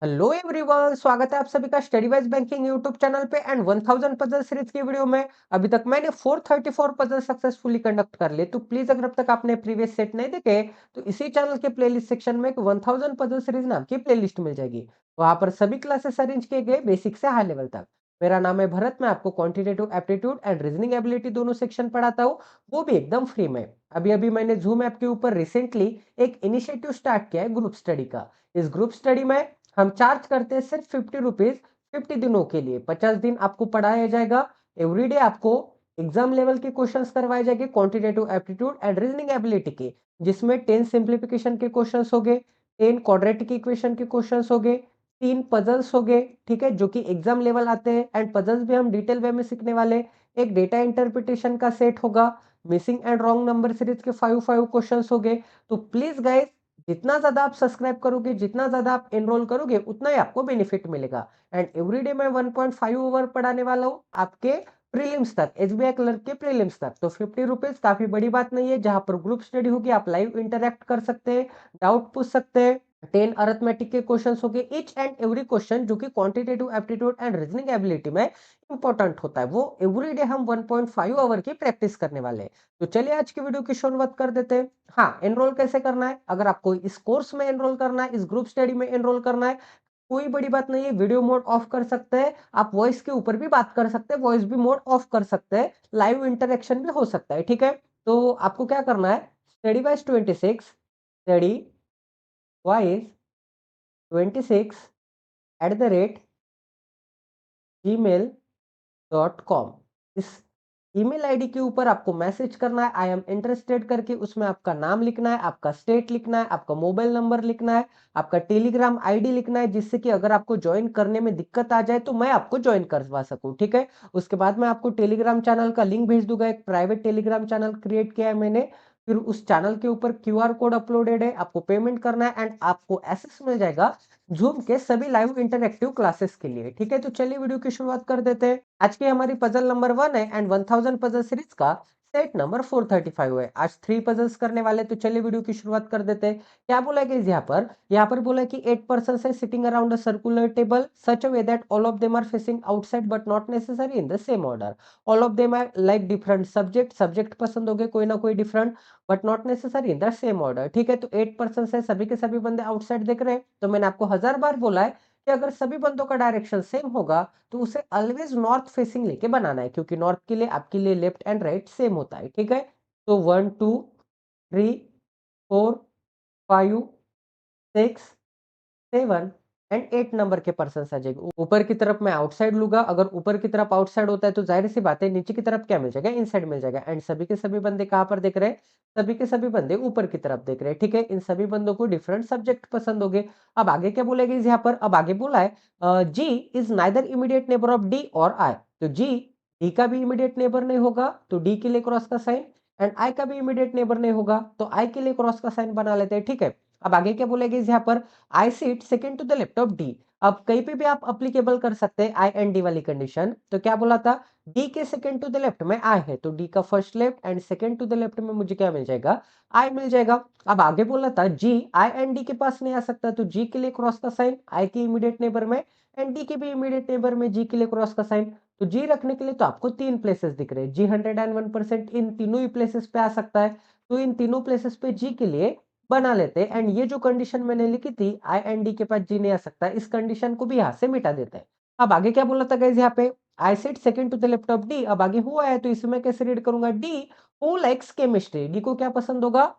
Hello everyone, स्वागत है आप सभी का study wise banking YouTube channel पे एंड 1000 पजल सीरीज की वीडियो में। अभी तक मैंने 434 पजल सक्सेसफुली कंडक्ट कर लिए। तो प्लीज अगर अब तक आपने प्रीवियस सेट नहीं देखे तो इसी चैनल के प्लेलिस्ट सेक्शन में एक 1000 पजल सीरीज नाम की प्लेलिस्ट मिल जाएगी। वहां पर सभी क्लासेस अरेंज किए गए बेसिक से हाई लेवल तक। मेरा नाम है भरत, मैं आपको quantitative aptitude and reasoning ability दोनों सेक्शन पढ़ाता हूँ, वो भी एकदम फ्री में। अभी अभी मैंने जूम ऐप के ऊपर रिसेंटली एक इनिशिएटिव स्टार्ट किया है ग्रुप स्टडी का। इस ग्रुप स्टडी में हम चार्ज करते हैं सिर्फ 50 रुपीज 50 दिनों के लिए। 50 दिन आपको पढ़ाया जाएगा। एवरीडे आपको एग्जाम लेवल के क्वेश्चंस करवाए जाएंगे quantitative aptitude and reasoning ability के, जिसमें 10 सिंप्लीफिकेशन के क्वेश्चंस हो गए, 10 क्वाड्रेटिक इक्वेशन के क्वेश्चंस हो गए, 3 पजल्स हो गए, ठीक है, जो कि एग्जाम लेवल आते हैं। एंड पजल्स भी हम डिटेल वे में सीखने वाले। एक डेटा इंटरप्रिटेशन का सेट होगा, missing and wrong number series के 5 क्वेश्चंस हो गए। तो प्लीज गाइस, जितना ज्यादा आप सब्सक्राइब करोगे, जितना ज्यादा आप एनरोल करोगे, उतना ही आपको बेनिफिट मिलेगा। एंड एवरीडे मैं 1.5 ओवर पढ़ाने वाला हूँ आपके प्रीलिम्स तक, एसबीआई क्लर्क के प्रीलिम्स तक। तो 50 रुपीज काफी बड़ी बात नहीं है। जहां पर ग्रुप स्टडी होगी, आप लाइव इंटरेक्ट कर सकते हैं, डाउट पूछ सकते हैं। 10 अरिथमेटिक के क्वेश्चन हो गए, ईच एंड एवरी क्वेश्चन जो कि quantitative aptitude and reasoning ability में इंपॉर्टेंट होता है, वो एवरीडे हम 1.5 ओवर की प्रैक्टिस करने वाले हैं। तो चलिए आज की वीडियो की शुरुआत कर देते हैं। हाँ, एनरोल कैसे करना है? अगर आपको इस कोर्स में एनरोल करना है, इस ग्रुप स्टडी में एनरोल करना है, कोई बड़ी बात नहीं है। वीडियो मोड ऑफ कर सकते हैं, आप वॉइस के ऊपर भी बात कर सकते हैं, वॉइस भी मोड ऑफ कर सकते हैं, लाइव इंटरेक्शन भी हो सकता है, ठीक है। तो आपको क्या करना है, study wise 26, study wise 26 @gmail.com, इस ईमेल आईडी के ऊपर आपको मैसेज करना है, आई एम इंटरेस्टेड करके। उसमें आपका नाम लिखना है, आपका स्टेट लिखना है, आपका मोबाइल नंबर लिखना है, आपका टेलीग्राम आईडी लिखना है, जिससे कि अगर आपको ज्वाइन करने में दिक्कत आ जाए तो मैं आपको ज्वाइन करवा सकूं, ठीक है। उसके बाद मैं आपको टेलीग्राम चैनल का लिंक भेज दूंगा। एक प्राइवेट टेलीग्राम चैनल क्रिएट किया है मैंने। फिर उस चैनल के ऊपर क्यूआर कोड अपलोडेड है, आपको पेमेंट करना है एंड आपको एक्सेस मिल जाएगा जूम के सभी लाइव इंटरएक्टिव क्लासेस के लिए, ठीक है। तो चलिए वीडियो की शुरुआत कर देते हैं। आज की हमारी पजल नंबर 1 है एंड 1000 पजल सीरीज का सेट नंबर 435 है। आज 3 पजल्स करने वाले, तो चलिए वीडियो की शुरुआत कर देते हैं। क्या बोला गया यहाँ पर बोला कि 8 पर्सन्स है sitting around a circular table such a way that all of them are facing outside but not necessary in the same order. All of them are like different subject, subject पसंद हो गए कोई ना कोई different, but not necessary in the same order, ठीक है। तो 8 person है, सभी के सभी बंदे आउटसाइड देख रहे हैं। तो मैंने आपको 1000 बार बोला है कि अगर सभी बंदों का डायरेक्शन सेम होगा तो उसे ऑलवेज नॉर्थ फेसिंग लेके बनाना है, क्योंकि नॉर्थ के लिए आपके लिए लेफ्ट एंड राइट सेम होता है, ठीक है। तो 1 2 3 4 5 6 7 एंड 8 नंबर के पर्सन आ जाएंगे। ऊपर की तरफ मैं आउटसाइड लूंगा। अगर ऊपर की तरफ आउटसाइड होता है तो जाहिर सी बात है नीचे की तरफ क्या मिल जाएगा, इनसाइड मिल जाएगा। एंड सभी के सभी बंदे कहां पर देख रहे हैं, सभी के सभी बंदे ऊपर की तरफ देख रहे हैं, ठीक है। इन सभी बंदों को डिफरेंट सब्जेक्ट पसंद हो गए। अब आगे क्या बोलेगा यहाँ पर, अब आगे बोला है G is neither immediate neighbour of D or I. तो जी डी का भी इमीडिएट नेबर नहीं होगा, तो डी के लिए क्रॉस का साइन। एंड आई का भी इमीडिएट नेबर नहीं होगा, तो आई के लिए क्रॉस का साइन बना लेते हैं, ठीक है। अब आगे क्या बोलेगा यहाँ पर, I sit second to the left of D. अब कहीं पे भी आप अप्लीकेबल कर सकते हैं आई एंड डी वाली कंडीशन। तो क्या बोला था, डी के सेकंड टू द लेफ्ट में आई है, तो डी का first left and second to the left में मुझे क्या मिल जाएगा, आई मिल जाएगा। अब आगे बोला था जी आई एंड डी के पास नहीं आ सकता, तो जी के लिए क्रॉस का साइन आई के इमीडिएट नेबर में, एंड डी के भी इमीडिएट नेबर में जी के लिए क्रॉस का साइन। तो जी रखने के लिए तो आपको 3 प्लेसेस दिख रहे हैं, जी 101% इन तीनों ही प्लेसेस पे आ सकता है। तो इन तीनों प्लेसेस पे जी के लिए बना लेते हैं। एंड ये जो कंडीशन मैंने लिखी थी आई एंड डी के पास जी नहीं आ सकता, इस कंडीशन को भी यहां से मिटा देते हैं। अब आगे क्या बोला था गाइस यहाँ पे, I set second to the left of D. अब आगे हुआ है तो इसमें कैसे रीड करूंगा, D who likes chemistry, D को क्या पसंद होगा,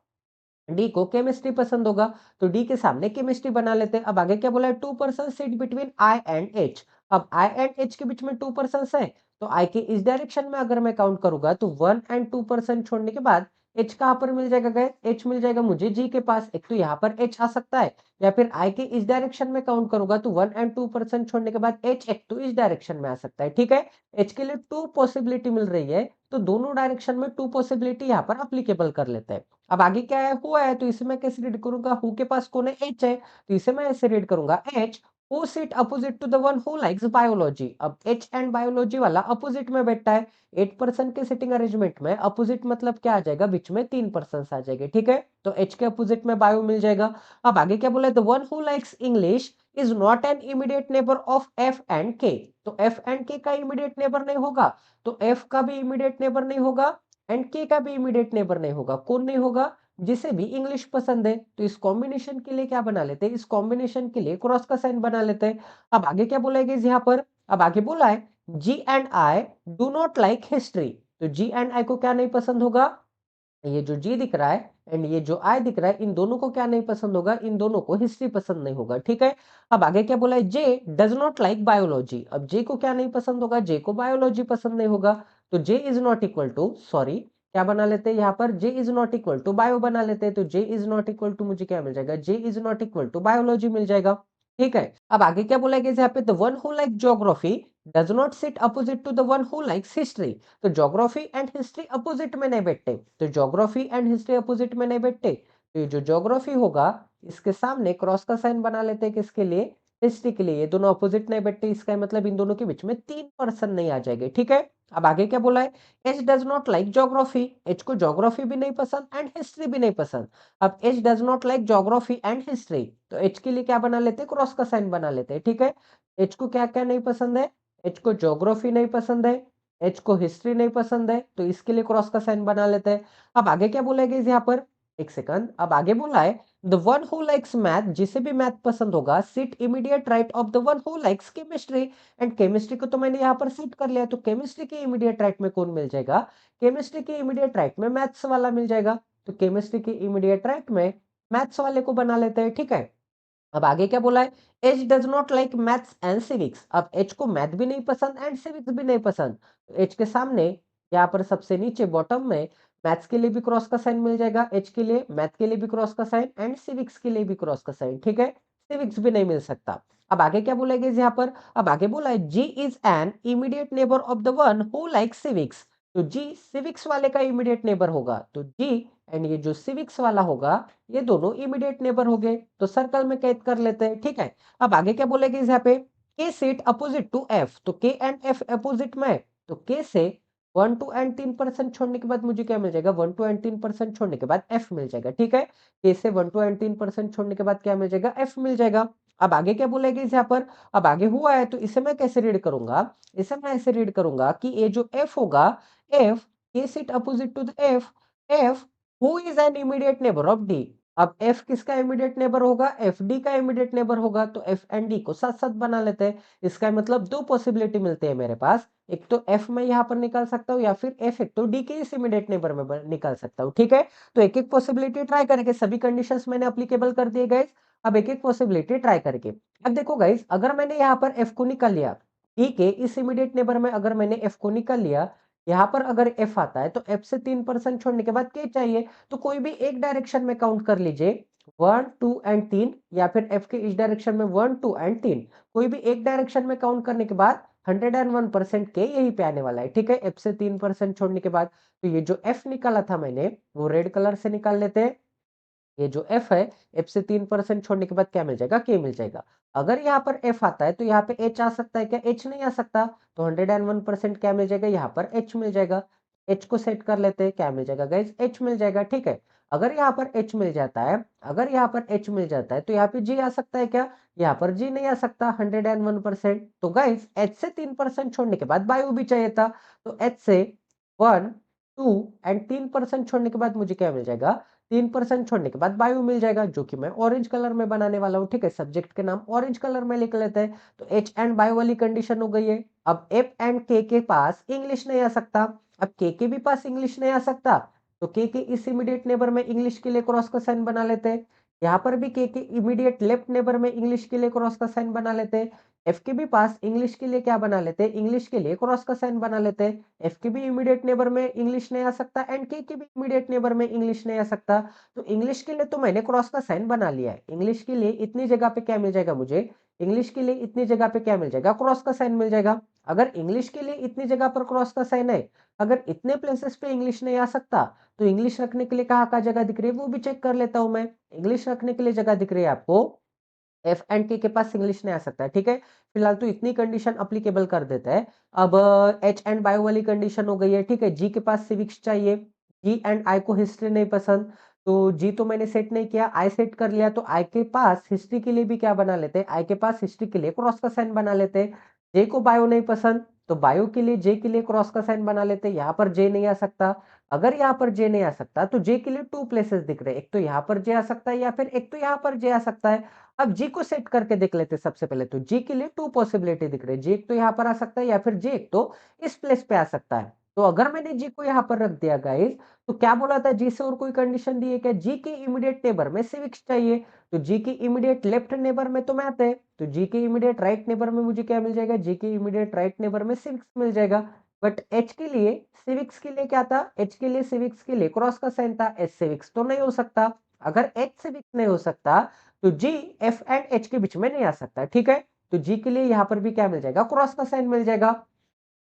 डी को केमिस्ट्री पसंद होगा, तो डी के सामने केमिस्ट्री बना लेते हैं। अब आगे क्या बोला है, 2 person sit between I and H. अब आई एंड एच के बीच में 2 पर्सन है, तो आई के इस डायरेक्शन में अगर मैं काउंट करूंगा तो 1 एंड 2 पर्सन छोड़ने के बाद एच कहां पर मिल जाएगा गाइस, एच मिल जाएगा मुझे जी के पास। एक तो यहाँ पर एच आ सकता है, या फिर आई के इस डायरेक्शन में काउंट करूंगा तो 1 एंड 2 पर्सन छोड़ने के बाद एच एक तो इस डायरेक्शन में आ सकता है, ठीक है। एच के लिए 2 पॉसिबिलिटी मिल रही है, तो दोनों डायरेक्शन में 2 पॉसिबिलिटी यहाँ पर अप्लीकेबल कर लेते हैं। अब आगे क्या है, हुआ है, तो इसे मैं कैसे रीड करूंगा, हु के पास कौन है, एच है, तो इसे मैं ऐसे रीड करूंगा, H who sit opposite to the one who likes biology. अब एच एंड बायोलॉजी वाला अपोजिट में बैठता है। 8 पर्सन के सिटिंग अरेंजमेंट में अपोजिट मतलब क्या आ जाएगा, बीच में 3 पर्सन आ जाएंगे, ठीक है। तो एच के अपोजिट में बायो मिल जाएगा। अब आगे क्या बोला है, the one who likes English is not an immediate neighbour of F and के। तो एफ एंड के का इमीडिएट नेबर नहीं होगा, तो एफ का भी इमीडिएट नेबर नहीं होगा एंड के का भी इमीडिएट नेबर नहीं होगा। कौन नहीं होगा? जिसे भी इंग्लिश पसंद है। तो इस कॉम्बिनेशन के लिए क्या बना लेते हैं? इस कॉम्बिनेशन के लिए क्रॉस का साइन बना लेते हैं। अब आगे क्या बोला है यहाँ पर? अब आगे बोला है G and I do not like history. तो जी एंड आई को क्या नहीं पसंद होगा? ये जो जी दिख रहा है एंड ये जो आई दिख रहा है, इन दोनों को क्या नहीं पसंद होगा? इन दोनों को हिस्ट्री पसंद नहीं होगा। ठीक है। अब आगे क्या बोला है? जे डज नॉट लाइक बायोलॉजी। अब जे को क्या नहीं पसंद होगा? जे को बायोलॉजी पसंद नहीं होगा। तो J is not equal to, sorry क्या बना लेते हैं यहाँ पर? J is not equal to bio बना लेते हैं। तो J is not equal to मुझे क्या मिल जाएगा? J is not equal to biology मिल जाएगा। ठीक है। अब आगे क्या बोला गया यहाँ पे? The one who like geography does not sit opposite to the one who likes history. तो ज्योग्राफी एंड हिस्ट्री अपोजिट में नहीं बैठते। तो ज्योग्राफी एंड हिस्ट्री अपोजिट में नहीं बैठते। तो ये जो ज्योग्राफी होगा इसके सामने क्रॉस का साइन बना लेते हैं। किसके लिए? हिस्ट्री के लिए। ये दोनों अपोजिट नहीं बैठते, इसका मतलब इन दोनों के बीच में 3% नहीं आ जाएंगे। ठीक है। अब आगे क्या बोला है? H does not like geography. H को ज्योग्राफी भी नहीं पसंद एंड हिस्ट्री भी नहीं पसंद। अब H does not like geography and history, तो एच के लिए क्या बना लेते हैं? क्रॉस का साइन बना लेते हैं। ठीक है। एच को क्या क्या नहीं पसंद है? एच को ज्योग्राफी नहीं पसंद है, एच को हिस्ट्री नहीं पसंद है, तो इसके लिए क्रॉस का साइन बना लेते हैं। अब आगे क्या बोलेगा यहाँ पर? एक सेकंड। अब आगे बोला है the one who likes math, जिसे भी मैथ पसंद होगा, sit immediate right of the one who likes chemistry. And chemistry को तो मैंने यहाँ पर सिट कर लिया, तो केमिस्ट्री के इमीडिएट राइट में कौन मिल जाएगा? केमिस्ट्री के इमीडिएट राइट में मैथ्स वाला मिल जाएगा। तो केमिस्ट्री के इमीडिएट राइट में मैथ्स वाले को बना लेते हैं। ठीक है। अब आगे क्या बोला है? H does not like maths and civics. अब एच को मैथ भी नहीं पसंद एंड सिविक्स भी नहीं पसंद। तो एच के सामने यहाँ पर सबसे नीचे बॉटम में मैथ्स के लिए भी क्रॉस का साइन मिल जाएगा। एच के लिए मैथ के लिए भी क्रॉस का साइन एंड सिविक्स के लिए भी क्रॉस का साइन। ठीक है। सिविक्स भी नहीं मिल सकता। अब आगे क्या बोलेगा यहाँ पर? अब आगे बोला है G is an immediate neighbour of the one who like civics. तो जी सिविक्स वाले का इमीडिएट नेबर होगा। तो जी एंड ये जो सिविक्स वाला होगा, ये दोनों इमीडिएट नेबर हो गए। तो सर्कल में कैद कर लेते हैं। ठीक है। अब आगे क्या बोलेंगे यहाँ पे? के सीट अपोजिट टू एफ। तो के एंड एफ अपोजिट में, तो के से 1 2 एंड 3% छोड़ने के बाद मुझे क्या मिल जाएगा? 1 2 एंड 3% छोड़ने के बाद एफ मिल जाएगा। ठीक है। के से 1 2 एंड 3% छोड़ने के बाद क्या मिल जाएगा? एफ मिल जाएगा। अब आगे क्या बोलेंगे यहाँ पर? अब आगे हुआ है तो इसे मैं कैसे रीड करूंगा? इसे मैं ऐसे रीड करूंगा कि ये जो एफ होगा, एफ के seat opposite to the F, F who is an immediate neighbour of D. अब एफ किसका इमीडिएट नेबर होगा? एफ डी का इमीडिएट नेबर होगा। तो एफ एंड डी को साथ साथ बना लेते हैं। इसका मतलब दो पॉसिबिलिटी मिलते हैं मेरे पास। एक तो एफ में यहाँ पर निकाल सकता हूँ, या फिर एफ एक तो डी के इस इमीडिएट नेबर में निकाल सकता हूँ। ठीक है। तो एक एक पॉसिबिलिटी ट्राई करके, सभी कंडीशंस मैंने अप्लीकेबल कर दिए गाइस। अब एक एक पॉसिबिलिटी ट्राई करके, अब देखो गाइस, अगर मैंने यहाँ पर एफ को निकाल लिया, ठीक है, इस इमीडिएट नेबर में अगर मैंने एफ को निकाल लिया, यहाँ पर अगर एफ आता है तो एफ से 3% छोड़ने के बाद के चाहिए। तो कोई भी एक डायरेक्शन में काउंट कर लीजिए, 1 2 एंड 3, या फिर एफ के इस डायरेक्शन में 1 2 एंड 3, कोई भी एक डायरेक्शन में काउंट करने के बाद 101% के यही पे आने वाला है। ठीक है। एफ से 3% छोड़ने के बाद, तो ये जो एफ निकाला था मैंने, वो रेड कलर से निकाल लेते हैं। ये जो एफ है, एफ से 3% छोड़ने के बाद क्या मिल जाएगा? के मिल जाएगा। अगर यहाँ पर एफ आता है तो यहाँ पे एच आ सकता है क्या? एच नहीं आ सकता। तो 101% क्या मिल जाएगा? यहाँ पर एच मिल जाएगा। एच को सेट कर लेते हैं, क्या मिल जाएगा गाइज? एच मिल जाएगा। ठीक है। अगर यहाँ पर एच मिल जाता है, अगर यहाँ पर एच मिल जाता है तो यहाँ पे जी आ सकता है क्या? यहाँ पर जी नहीं आ सकता 101%। तो गाइज एच से 3% छोड़ने के बाद बायो भी चाहिए था। तो एच से 1 2 एंड 3% छोड़ने के बाद मुझे क्या मिल जाएगा? 3% छोड़ने के बाद बायो मिल जाएगा, जो कि मैं ऑरेंज कलर में बनाने वाला हूँ। ठीक है। सब्जेक्ट के नाम ऑरेंज कलर में लिख लेते हैं। तो एच एंड बायो वाली कंडीशन हो गई है। अब एफ एंड के पास इंग्लिश नहीं आ सकता। अब के भी पास इंग्लिश नहीं आ सकता, तो के इस इमीडिएट नेबर में इंग्लिश के लिए क्रॉस का साइन बना लेते हैं। यहाँ पर भी के इमीडिएट लेफ्ट नेबर में इंग्लिश के लिए क्रॉस का साइन बना लेते हैं। एफ के भी पास इंग्लिश के लिए क्या बना लेते हैं? इंग्लिश के लिए क्रॉस का साइन बना लेते हैं। एफ के भी इमीडिएट नेबर में इंग्लिश नहीं आ सकता एंड के भी इमीडिएट नेबर में इंग्लिश नहीं आ सकता। तो इंग्लिश के लिए तो मैंने क्रॉस का साइन बना लिया है। इंग्लिश के लिए इतनी जगह पे क्या मिल जाएगा मुझे? इंग्लिश के लिए इतनी जगह पे क्या मिल जाएगा? क्रॉस का साइन मिल जाएगा। अगर इंग्लिश के लिए इतनी जगह पर क्रॉस का साइन है, अगर इतने प्लेसेस पे इंग्लिश नहीं आ सकता, तो इंग्लिश रखने के लिए कहाँ जगह दिख रही है वो भी चेक कर लेता हूं मैं। इंग्लिश रखने के लिए जगह दिख रही है आपको, एफ एंड के पास इंग्लिश नहीं आ सकता है। ठीक है। फिलहाल तो इतनी कंडीशन अप्लीकेबल कर देते हैं। अब एच एंड बायो वाली कंडीशन हो गई है। ठीक है। जी के पास सिविक्स चाहिए, जी एंड आई को हिस्ट्री नहीं पसंद, तो जी तो मैंने सेट नहीं किया, आई सेट कर लिया, तो आई के पास हिस्ट्री के लिए भी क्या बना लेते हैं, आई के पास हिस्ट्री के लिए क्रॉस का साइन बना लेते हैं। जे को बायो नहीं पसंद, तो बायो के लिए जे के लिए क्रॉस का साइन बना लेते हैं। यहाँ पर जे नहीं आ सकता। अगर यहाँ पर जे नहीं आ सकता तो जे के लिए टू प्लेसेस दिख रहे हैं, एक तो यहाँ पर जे आ सकता है या फिर एक तो यहाँ पर जे आ सकता है। अब जी को सेट करके देख लेते हैं सबसे पहले, तो जी के लिए टू पॉसिबिलिटी दिख रही है, जी एक तो यहाँ पर आ सकता है या फिर जी एक तो इस प्लेस पे आ सकता है। तो अगर मैंने जी को यहाँ पर रख दिया गाइस, तो क्या बोला था, जी से और कोई कंडीशन दी है क्या, जी के इमीडिएट नेबर में सिविक्स चाहिए, तो जी के इमीडिएट लेफ्ट नेबर में तो मैथ है, तो जी के इमीडिएट राइट नेबर में मुझे क्या मिल जाएगा, जी के इमीडिएट राइट नेबर में सिविक्स मिल जाएगा। बट एच के लिए सिविक्स के लिए क्या था, एच के लिए सिविक्स के लिए क्रॉस का साइन था, एच सिविक्स तो नहीं हो सकता। अगर एच सिविक्स नहीं हो सकता तो जी एफ एंड एच के बीच में नहीं आ सकता, ठीक है। तो जी के लिए यहां पर भी क्या मिल जाएगा, क्रॉस का साइन मिल जाएगा।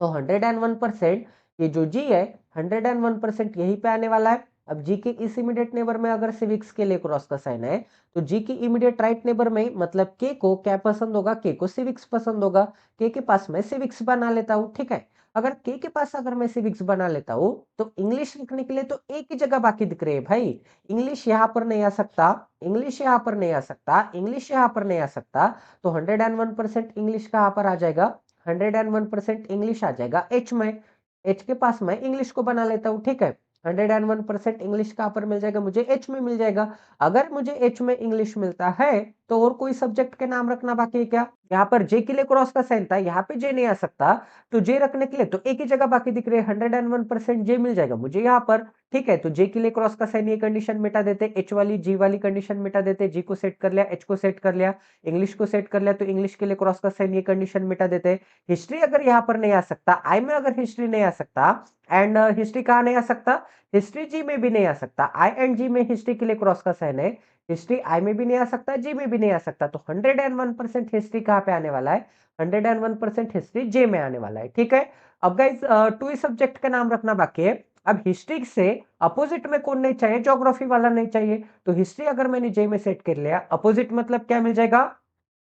तो 101% ये जो जी है 101% यहीं पे आने वाला है। अब जी के इस इमीडिएट नेबर में अगर सिविक्स के लिए क्रॉस का साइन है, तो जी की इमीडिएट राइट नेबर में मतलब के को क्या पसंद होगा, के को सिविक्स पसंद होगा। के पास मैं सिविक्स बना लेता हूं, ठीक है। अगर के पास अगर मैं सिविक्स बना लेता हूं, तो इंग्लिश लिखने के लिए तो एक ही जगह बाकी दिख रही है भाई। इंग्लिश यहां पर नहीं आ सकता, इंग्लिश यहां पर नहीं आ सकता, इंग्लिश यहां पर नहीं आ सकता। तो 101% इंग्लिश कहां पर आ जाएगा, 101% इंग्लिश आ जाएगा एच में। एच के पास मैं इंग्लिश को बना लेता हूं, ठीक है। 101% इंग्लिश कहां पर मिल जाएगा, मुझे एच में मिल जाएगा। अगर मुझे एच में इंग्लिश मिलता है, तो और कोई सब्जेक्ट के नाम रखना बाकी है क्या, यहाँ पर जे के लिए क्रॉस का साइन था, यहाँ पे जे नहीं आ सकता। तो जे रखने के लिए तो एक ही जगह बाकी दिख रही है, 101% जे मिल जाएगा मुझे यहाँ पर, ठीक है। तो जे के लिए क्रॉस का साइन ये कंडीशन मिटा देते, एच वाली जी वाली कंडीशन मिटा देते, जी को सेट कर लिया, एच को सेट कर लिया, इंग्लिश को सेट कर लिया, तो इंग्लिश के लिए क्रॉस का साइन ये कंडीशन मिटा देते। हिस्ट्री अगर यहाँ पर नहीं आ सकता, आई में अगर हिस्ट्री नहीं आ सकता, एंड हिस्ट्री कहाँ नहीं आ सकता, हिस्ट्री जी में भी नहीं आ सकता। आई एंड जी में हिस्ट्री के लिए क्रॉस का साइन है, हिस्ट्री आई में भी नहीं आ सकता, जी में भी नहीं आ सकता। तो 101% हिस्ट्री कहाँ पे आने वाला है, 101% हिस्ट्री जे में आने वाला है, ठीक है। अब गाइस टू ही सब्जेक्ट का नाम रखना बाकी है। अब हिस्ट्री से अपोजिट में कौन नहीं चाहिए, ज्योग्राफी वाला नहीं चाहिए। तो हिस्ट्री अगर मैंने जे में सेट कर लिया, अपोजिट मतलब क्या मिल जाएगा,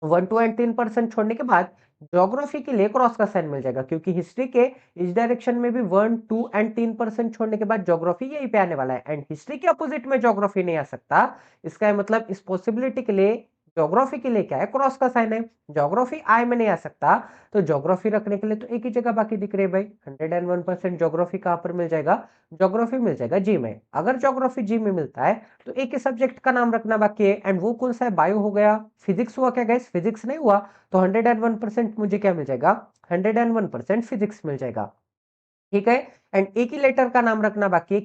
1 to 3% छोड़ने के बाद ज्योग्राफी के लिए क्रॉस का साइन मिल जाएगा, क्योंकि हिस्ट्री के इस डायरेक्शन में भी 1, 2 एंड 3% छोड़ने के बाद ज्योग्राफी यहीं पे आने वाला है, एंड हिस्ट्री के अपोजिट में ज्योग्राफी नहीं आ सकता। इसका मतलब इस पॉसिबिलिटी के लिए ज्योग्राफी के लिए क्या है, क्रॉस का साइन है। ज्योग्राफी आई में नहीं आ सकता, तो ज्योग्राफी रखने के लिए तो एक ही जगह बाकी दिख रही है भाई, 101% ज्योग्राफी कहां पर मिल जाएगा, ज्योग्राफी मिल जाएगा जी में। अगर ज्योग्राफी जी में मिलता है, तो एक ही सब्जेक्ट का नाम रखना बाकी है, एंड वो कौन सा है, बायो हो गया। फिजिक्स हुआ क्या गाइस, फिजिक्स नहीं हुआ। तो 101% मुझे क्या मिल जाएगा, 101% फिजिक्स मिल जाएगा, ठीक है। एंड एक ही लेटर का नाम रखना बाकी है,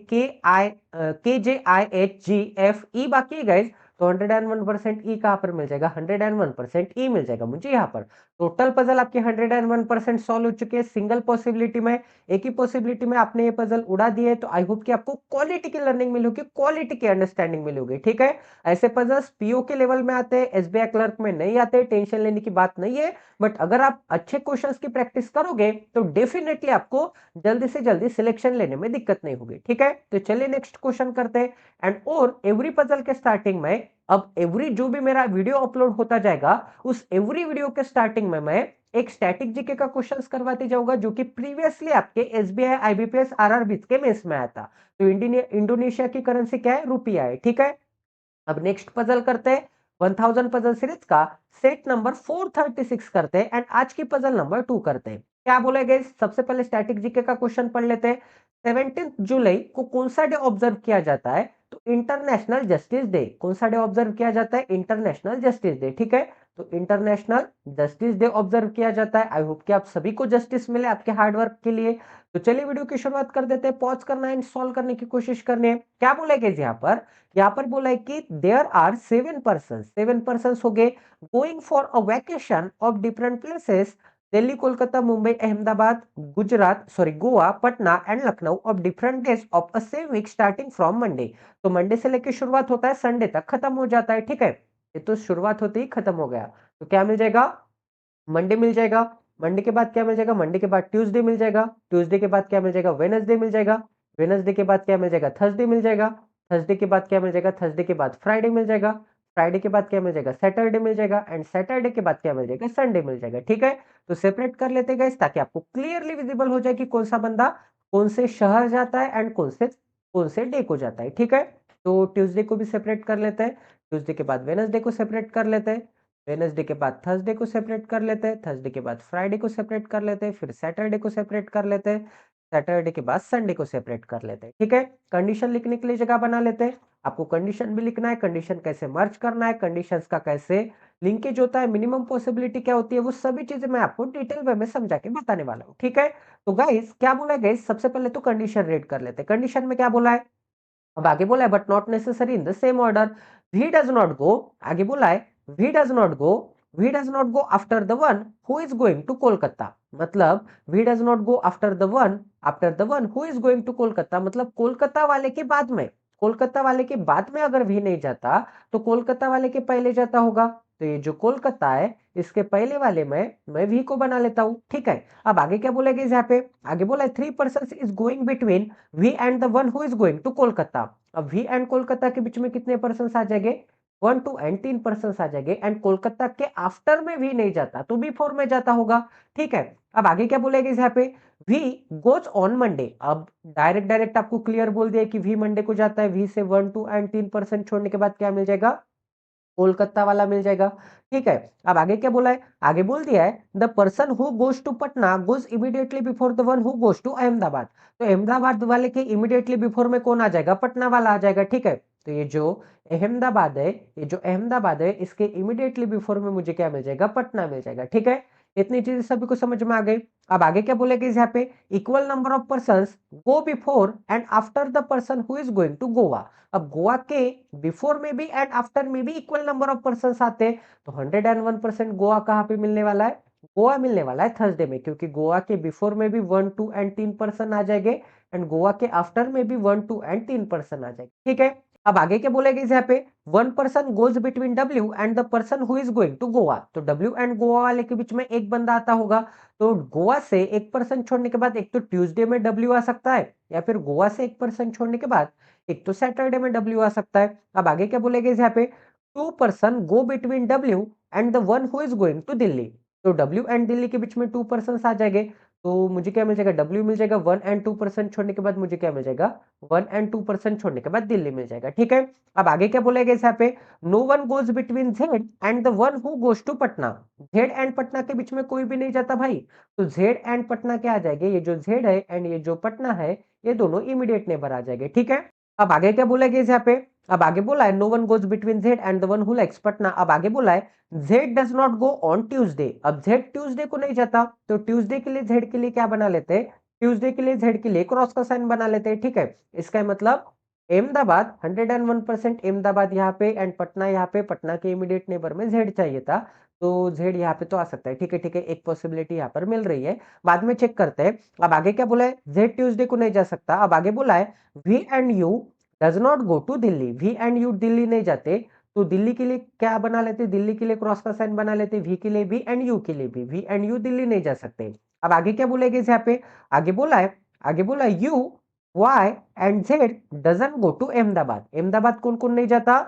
KJIHGFE बाकी है गाइस। तो 101% ई कहां पर मिल जाएगा, 101% ई मिल जाएगा मुझे यहाँ पर। टोटल पजल आपके 101% सॉल्व हो चुके हैं सिंगल पॉसिबिलिटी में। एक ही पॉसिबिलिटी में आपने ये पजल उड़ा दिए, तो आई होप कि आपको क्वालिटी की लर्निंग मिली होगी, क्वालिटी की अंडरस्टैंडिंग मिली होगी, ठीक है। ऐसे पजल्स पीओ के लेवल में आते हैं, एसबीआई क्लर्क में नहीं आते, टेंशन लेने की बात नहीं है। बट अगर आप अच्छे क्वेश्चंस की प्रैक्टिस करोगे, तो डेफिनेटली आपको जल्दी से जल्दी सिलेक्शन लेने में दिक्कत नहीं होगी, ठीक है। तो चलिए नेक्स्ट क्वेश्चन करते हैं। एंड और एवरी पजल के स्टार्टिंग में, अब एवरी जो भी मेरा वीडियो अपलोड होता जाएगा, उस एवरी वीडियो के स्टार्टिंग में मैं एक स्टैटिक जीके का क्वेश्चंस करवाते जाऊंगा, जो कि प्रीवियसली आपके एसबीआई आईबीपीएस आरआरबी के मेंस में आया था। तो इंडोनेशिया की करेंसी क्या है, रुपया है, ठीक है। अब नेक्स्ट पजल करते हैं, 1000 पजल सीरीज का सेट नंबर 436 करते हैं, एंड आज की पजल नंबर 2 करते हैं। क्या बोले गए, सबसे पहले स्टैटिक जीके का क्वेश्चन पढ़ लेते हैं। 17 जुलाई को कौन सा डे ऑब्जर्व किया जाता है, तो इंटरनेशनल जस्टिस डे। कौन सा डे ऑब्जर्व किया जाता है, इंटरनेशनल जस्टिस डे, ठीक है। तो इंटरनेशनल जस्टिस डे ऑब्जर्व किया जाता है। आई होप कि आप सभी को जस्टिस मिले आपके हार्डवर्क के लिए। तो चलिए वीडियो की शुरुआत कर देते हैं, पॉज करना है, सॉल्व करने की कोशिश करनी है। क्या बोले गए यहाँ पर बोला है कि देयर आर 7 पर्सन हो गए going for a vacation of different places, Delhi, Kolkata, Mumbai, Ahmedabad, Gujarat, sorry Goa, Patna and Lucknow of different days of a same week starting from Monday. तो मंडे से लेकर शुरुआत होता है, संडे तक खत्म हो जाता है, ठीक है। ये तो शुरुआत होते ही खत्म हो गया। तो क्या मिल जाएगा, मंडे मिल जाएगा। मंडे के बाद क्या मिल जाएगा, मंडे के बाद ट्यूसडे मिल जाएगा। ट्यूसडे के बाद क्या मिल जाएगा, वेनसडे मिल जाएगा। वेनसडे के बाद क्या मिल जाएगा, थर्सडे मिल जाएगा। थर्सडे के बाद क्या मिल जाएगा, थर्सडे के बाद फ्राइडे मिल जाएगा। फ्राइडे के बाद क्या मिल जाएगा, सैटरडे मिल जाएगा, एंड सैटरडे के बाद क्या मिल जाएगा, संडे मिल जाएगा, ठीक है। तो सेपरेट कर लेते हैं ताकि आपको क्लियरली विजिबल हो जाए कि कौन सा बंदा कौन से शहर जाता है एंड कौन से डे को जाता है, ठीक है। तो ट्यूसडे को भी सेपरेट कर लेते हैं, ट्यूसडे के बाद वेडनेसडे को सेपरेट कर लेते हैं, वेडनेसडे के बाद थर्सडे को सेपरेट कर लेते हैं, थर्सडे के बाद फ्राइडे को सेपरेट कर लेते हैं, फिर सैटरडे को सेपरेट कर लेते हैं, सैटरडे के बाद संडे को सेपरेट कर लेते हैं। ठीक है, कंडीशन लिखने के लिए जगह बना लेते हैं। आपको कंडीशन भी लिखना है, कंडीशन कैसे मर्ज करना है, कंडीशंस का कैसे लिंकेज होता है, मिनिमम पॉसिबिलिटी क्या होती है, वो सभी चीजें मैं आपको डिटेल वे में समझा के बताने वाला हूँ। ठीक है, तो गाइस क्या बोला है गाइस, सबसे पहले तो कंडीशन रीड कर लेते हैं। कंडीशन में क्या बोला है, अब आगे बोला है but not necessary in the same order, V does not go, आगे बोला है V does not go, V does not go after the one who is going to Kolkata, मतलब V does not go after the one who is going to Kolkata, मतलब कोलकाता वाले के बाद में, कोलकाता वाले के बाद में अगर वी नहीं जाता तो कोलकाता वाले के पहले जाता होगा। तो ये जो कोलकाता है इसके पहले वाले में मैं वी को बना लेता हूं। ठीक है, अब आगे क्या बोलेगा यहाँ पे, आगे बोला है 3 person is going between V and the one who is going to Kolkata. अब वी एंड कोलकाता के बीच में कितने पर्सन आ जाएंगे, 1 2 एंड 3 पर्सन आ जाएंगे, एंड कोलकाता के आफ्टर में वी नहीं जाता तो बिफोर में जाता होगा। ठीक है, अब आगे क्या बोलेगा यहाँ पे, वी गोज ऑन मंडे, अब डायरेक्ट डायरेक्ट आपको क्लियर बोल दिया कि वी मंडे को जाता है, वी से 1 2 एंड 3 पर्सन छोड़ने के बाद क्या मिल जाएगा, कोलकाता वाला मिल जाएगा। ठीक है, अब आगे क्या बोला है, आगे बोल दिया है the person who goes to Patna goes immediately before the one who goes to Ahmedabad, तो अहमदाबाद वाले के इमीडिएटली बिफोर में कौन आ जाएगा, पटना वाला आ जाएगा। ठीक है, तो ये जो अहमदाबाद है, ये जो अहमदाबाद है इसके इमीडिएटली बिफोर में मुझे क्या मिल जाएगा, पटना मिल जाएगा। ठीक है, इतनी चीजें सभी को समझ में आ गई। अब आगे क्या बोलेगा यहाँ पे, equal number of person go before and after the person who is going to Goa, अब गोवा के बिफोर में भी एंड आफ्टर में भी इक्वल नंबर ऑफ पर्सन आते हैं, तो 101% गोवा कहाँ पे मिलने वाला है, गोवा मिलने वाला है थर्सडे में, क्योंकि गोवा के बिफोर में भी 1 2 एंड 3 पर्सन आ जाएंगे, एंड गोवा के आफ्टर में भी 1 2 एंड 3 पर्सन आ जाएंगे। ठीक है, अब आगे क्या बोलेगा यहाँ पे, 1 person goes between W and the person who is going to Goa, तो डब्ल्यू एंड गोवा वाले के बीच में एक बंदा आता होगा, तो गोवा से एक पर्सन छोड़ने के बाद एक तो ट्यूसडे में डब्ल्यू आ सकता है, या फिर गोवा से एक पर्सन छोड़ने के बाद एक तो सैटरडे में डब्ल्यू आ सकता है। अब आगे क्या बोलेगा यहाँ पे, 2 person go between W and the one who is going to Delhi, तो डब्ल्यू एंड दिल्ली के बीच में 2 पर्सन आ जाएंगे, तो मुझे क्या मिल जाएगा, डब्ल्यू मिल जाएगा, 1 एंड 2 पर्सन छोड़ने के बाद मुझे क्या मिल जाएगा, 1 एंड 2 पर्सन छोड़ने के बाद दिल्ली मिल जाएगा। ठीक है, अब आगे क्या बोलेगा यहाँ पे, no one goes between Z and the one who goes to Patna, Z and Patna के बीच में कोई भी नहीं जाता भाई, तो जेड एंड पटना क्या आ जाएंगे, ये जो जेड है एंड ये जो पटना है ये दोनों इमीडिएट नेबर आ जाएंगे। ठीक है, अब आगे क्या बोला गया यहाँ पे, अब आगे बोला है no one goes between Z and the one who likes Patna, अब आगे बोला है Z does not go on Tuesday, अब जेड ट्यूसडे को नहीं जाता, तो ट्यूसडे के लिए जेड के लिए क्या बना लेते हैं, ट्यूसडे के लिए जेड के लिए क्रॉस का साइन बना लेते हैं। ठीक है, इसका मतलब अहमदाबाद 101% अहमदाबाद यहाँ पे एंड पटना यहाँ पे, पटना के इमीडिएट नेबर में जेड चाहिए था, तो जेड यहाँ पे तो आ सकता है। ठीक है, ठीक है, एक पॉसिबिलिटी यहाँ पर मिल रही है, बाद में चेक करते हैं। अब आगे क्या बोला है, जेड ट्यूसडे को नहीं जा सकता, अब आगे बोला है V and U does not go to Delhi, V and U Delhi नहीं जाते, तो दिल्ली के लिए क्या बना लेते, दिल्ली के लिए क्रॉस का साइन बना लेते, वी के लिए भी एंड यू के लिए भी, वी एंड यू दिल्ली नहीं जा सकते। अब आगे क्या बोलेगे यहाँ पे, आगे बोला है, आगे बोला U Y and Z doesn't go to Ahmedabad, Ahmedabad कौन कौन नहीं जाता,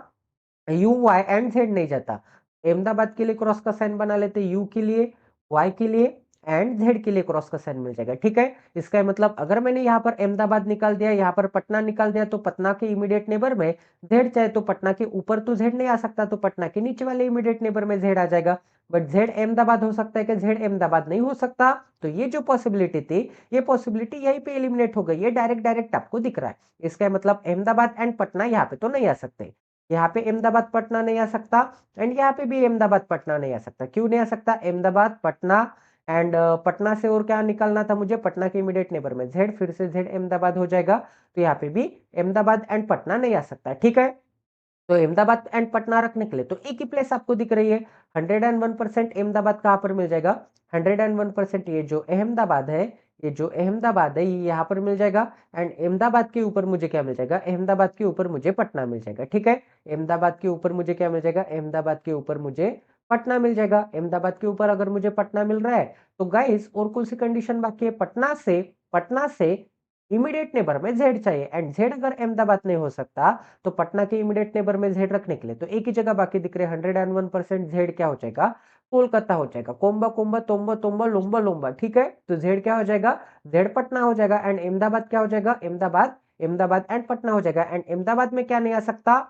यू वाई एंड जेड नहीं जाता, अहमदाबाद के लिए क्रॉस का साइन बना लेते, यू के लिए, वाई के लिए एंड जेड के लिए क्रॉस का साइन मिल जाएगा। ठीक है, इसका मतलब अगर मैंने यहाँ पर अहमदाबाद निकाल दिया, यहाँ पर पटना निकाल दिया, तो पटना के इमीडिएट नेबर में जेड चाहे तो पटना के ऊपर तो जेड नहीं आ सकता, तो पटना के नीचे वाले इमीडिएट नेबर में जेड आ जाएगा, बट जेड अहमदाबाद हो सकता है कि जेड अहमदाबाद नहीं हो सकता, तो ये जो पॉसिबिलिटी थी ये पॉसिबिलिटी यहीं पे एलिमिनेट हो गई, ये डायरेक्ट डायरेक्ट आपको दिख रहा है। इसका मतलब अहमदाबाद एंड पटना यहाँ पे तो नहीं आ सकते, यहाँ पे अहमदाबाद पटना नहीं आ सकता, एंड यहाँ पे भी अहमदाबाद पटना नहीं आ सकता। क्यों नहीं आ सकता, अहमदाबाद पटना एंड पटना से और क्या निकालना था मुझे, पटना के इमीडिएट नेबर में जेड, फिर से जेड अहमदाबाद हो जाएगा, तो यहाँ पे भी अहमदाबाद एंड पटना नहीं आ सकता। ठीक है, तो अहमदाबाद एंड पटना रखने के लिए तो एक ही प्लेस आपको दिख रही है, 101% अहमदाबाद कहाँ पर मिल जाएगा, 101% ये जो अहमदाबाद है, ये जो अहमदाबाद है ये यहाँ पर मिल जाएगा, एंड अहमदाबाद के ऊपर मुझे क्या मिल जाएगा, अहमदाबाद के ऊपर मुझे पटना मिल जाएगा। ठीक है, अहमदाबाद के ऊपर मुझे क्या मिल जाएगा, अहमदाबाद के ऊपर मुझे पटना मिल जाएगा। अहमदाबाद के ऊपर अगर मुझे पटना मिल रहा है तो गाइस और कौन सी कंडीशन बाकी है, पटना से इमीडिएट नेबर में जेड चाहिए, एंड जेड अगर अहमदाबाद नहीं हो सकता तो पटना के इमीडिएट नेबर में जेड रखने के लिए तो एक ही जगह बाकी दिख रहे, 101% जेड क्या हो जाएगा, कोलकाता हो जाएगा, कोम्बा कोम्बा तोम्बा तोम्बा लोम्बा लोम्बा। ठीक है, तो जेड क्या हो जाएगा, जेड पटना हो जाएगा, एंड अहमदाबाद क्या हो जाएगा, अहमदाबाद अहमदाबाद एंड पटना हो जाएगा। एंड अहमदाबाद में क्या नहीं आ सकता,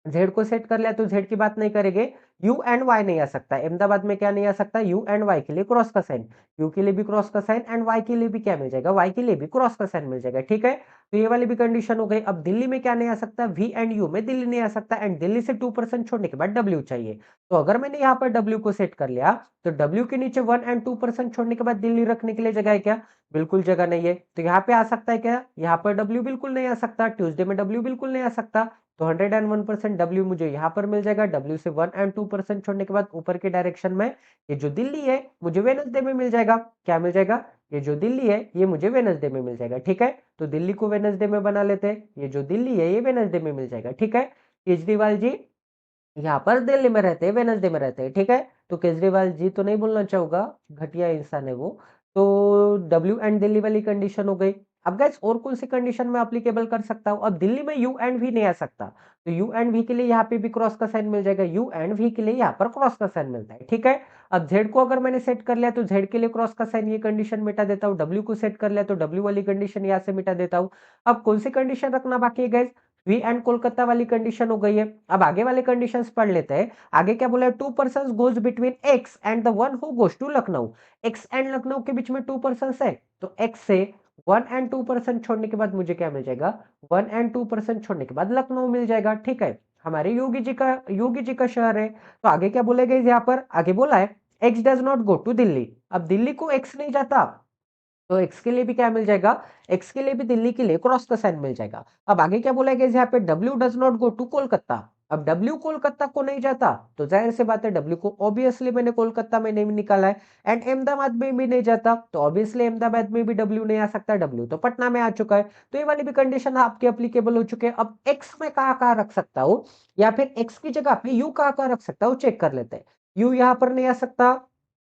जेड को सेट कर लिया तो जेड की बात नहीं करेंगे, यू एंड वाई नहीं आ सकता। अहमदाबाद में क्या नहीं आ सकता, यू एंड वाई के लिए क्रॉस का साइन, यू के लिए भी क्रॉस का साइन एंड वाई के लिए भी क्या मिल जाएगा, वाई के लिए भी क्रॉस का साइन मिल जाएगा। ठीक है, तो ये वाली भी कंडीशन हो गई। अब दिल्ली में क्या नहीं आ सकता, वी एंड यू में दिल्ली नहीं आ सकता एंड दिल्ली से 2% छोड़ने के बाद डब्ल्यू चाहिए। तो अगर मैंने यहाँ पर डब्ल्यू को सेट कर लिया तो डब्ल्यू के नीचे 1 एंड 2% छोड़ने के बाद दिल्ली रखने के लिए जगह है क्या, बिल्कुल जगह नहीं है। तो यहाँ पे आ सकता है क्या, यहाँ पर डब्ल्यू बिल्कुल नहीं आ सकता, ट्यूसडे में डब्ल्यू बिल्कुल नहीं आ सकता। तो 101% डब्ल्यू मुझे यहाँ पर मिल जाएगा। डब्ल्यू से 1 एंड 2% छोड़ने के बाद ऊपर के डायरेक्शन में ये जो दिल्ली है मुझे वेडनेसडे में मिल जाएगा। क्या मिल जाएगा, ये जो दिल्ली है ये मुझे वेडनेसडे में मिल जाएगा। ठीक है, तो दिल्ली को वेडनेसडे में बना लेते हैं, ये जो दिल्ली है ये वेडनेसडे में मिल जाएगा। ठीक है, केजरीवाल जी यहाँ पर दिल्ली में रहते हैं, वेडनेसडे में रहते हैं। ठीक है, तो केजरीवाल जी तो नहीं बोलना चाहूंगा, घटिया इंसान है वो। तो डब्ल्यू एंड दिल्ली वाली कंडीशन हो गई। अब गाइस और कौन सी कंडीशन में अप्लीकेबल कर सकता हूँ, अब दिल्ली में यू एंड वी नहीं आ सकता, तो यू एंड वी के लिए यहाँ पे भी क्रॉस का साइन मिल जाएगा, यू एंड वी के लिए यहाँ पर क्रॉस का साइन मिलता है। ठीक है, अब जेड को अगर मैंने सेट कर लिया तो जेड के लिए क्रॉस का साइन, ये कंडीशन मिटा देता हूँ। डब्ल्यू को सेट कर लिया तो डब्ल्यू वाली कंडीशन यहाँ से मिटा देता हूँ। अब कौन सी कंडीशन रखना बाकी है गाइस, वी एंड कोलकाता वाली कंडीशन हो गई है। अब आगे वाले कंडीशंस पढ़ लेते हैं। आगे क्या बोला है, 2 person goes between X and the one who goes to Lucknow. X and Lucknow के बीच में 2 पर्सन है, तो एक्स से 1 एंड 2% छोड़ने के बाद मुझे क्या मिल जाएगा, 1 एंड 2% छोड़ने के बाद लखनऊ मिल जाएगा। ठीक है, हमारे योगी जी का शहर है। तो आगे क्या बोले गए यहाँ पर, आगे बोला है X does not go to Delhi. अब दिल्ली को एक्स नहीं जाता तो एक्स के लिए भी क्या मिल जाएगा, एक्स के लिए भी दिल्ली के लिए क्रॉस का साइन मिल जाएगा। अब आगे क्या बोला गया यहाँ पे, W does not go to Kolkata. अब डब्ल्यू कोलकाता को नहीं जाता तो जाहिर सी बात है डब्ल्यू को ऑब्वियसली मैंने कोलकाता में नहीं निकाला है। एंड अहमदाबाद में भी नहीं जाता तो ऑब्वियसली अहमदाबाद में भी डब्ल्यू नहीं आ सकता, डब्ल्यू तो पटना में आ चुका है। तो ये वाली भी कंडीशन आपके अप्लीकेबल हो चुके हैं। अब एक्स में कहाँ कहाँ रख सकता हूँ, या फिर एक्स की जगह पे यू कहाँ कहाँ रख सकता हूँ, चेक कर लेते हैं। यू यहाँ पर नहीं आ सकता,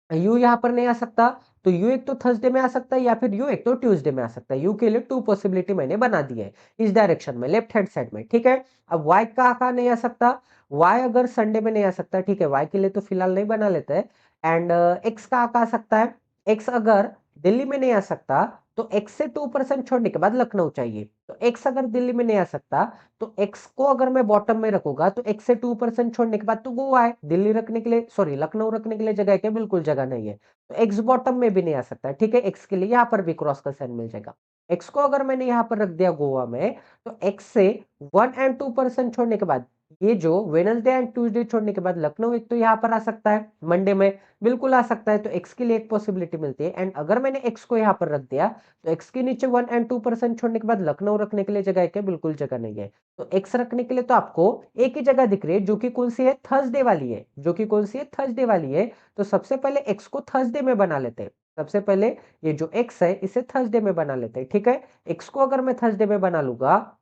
यू यहां पर नहीं आ सकता, तो यू एक तो थर्सडे में आ सकता है या फिर यू एक तो ट्यूसडे में आ सकता है। यू के लिए 2 पॉसिबिलिटी मैंने बना दी है इस डायरेक्शन में, लेफ्ट हैंड साइड में। ठीक है, अब वाई कहाँ नहीं आ सकता, वाई अगर संडे में नहीं आ सकता, ठीक है, वाई के लिए तो फिलहाल नहीं बना लेते हैं। एंड एक्स कहाँ आ सकता है, एक्स अगर दिल्ली में नहीं आ सकता तो एक्स से 2% छोड़ने के बाद लखनऊ चाहिए। तो एक्स अगर दिल्ली में नहीं आ सकता तो एक्स को अगर मैं बॉटम में रखूंगा तो एक्स से 2% छोड़ने के बाद तो गोवा है, दिल्ली रखने के लिए, सॉरी लखनऊ रखने के लिए जगह है क्या, बिल्कुल जगह नहीं है। तो एक्स बॉटम में भी नहीं आ सकता। ठीक है, एक्स के लिए यहाँ पर भी क्रॉस का साइन मिल जाएगा। एक्स को अगर मैंने यहाँ पर रख दिया गोवा में तो एक्स से 1 एंड 2% छोड़ने के बाद ये जो वेडनेसडे एंड ट्यूसडे छोड़ने के बाद लखनऊ एक तो यहाँ पर आ सकता है, मंडे में बिल्कुल आ सकता है। तो एक्स के लिए एक पॉसिबिलिटी मिलती है। एंड अगर मैंने एक्स को यहाँ पर रख दिया तो एक्स के नीचे 1 एंड 2% छोड़ने के बाद लखनऊ रखने के लिए जगह है क्या, बिल्कुल जगह नहीं है। तो एक्स रखने के लिए तो आपको एक ही जगह दिख रही है जो कि कौन सी है, थर्सडे वाली है, जो कि कौन सी है, थर्सडे वाली है। तो सबसे पहले एक्स को थर्सडे में बना लेते हैं। सबसे पहले ये जो एक्स है इसे थर्सडे में बना लेते हैं। ठीक है, एक्स को अगर मैं थर्सडे में बना लूंगा,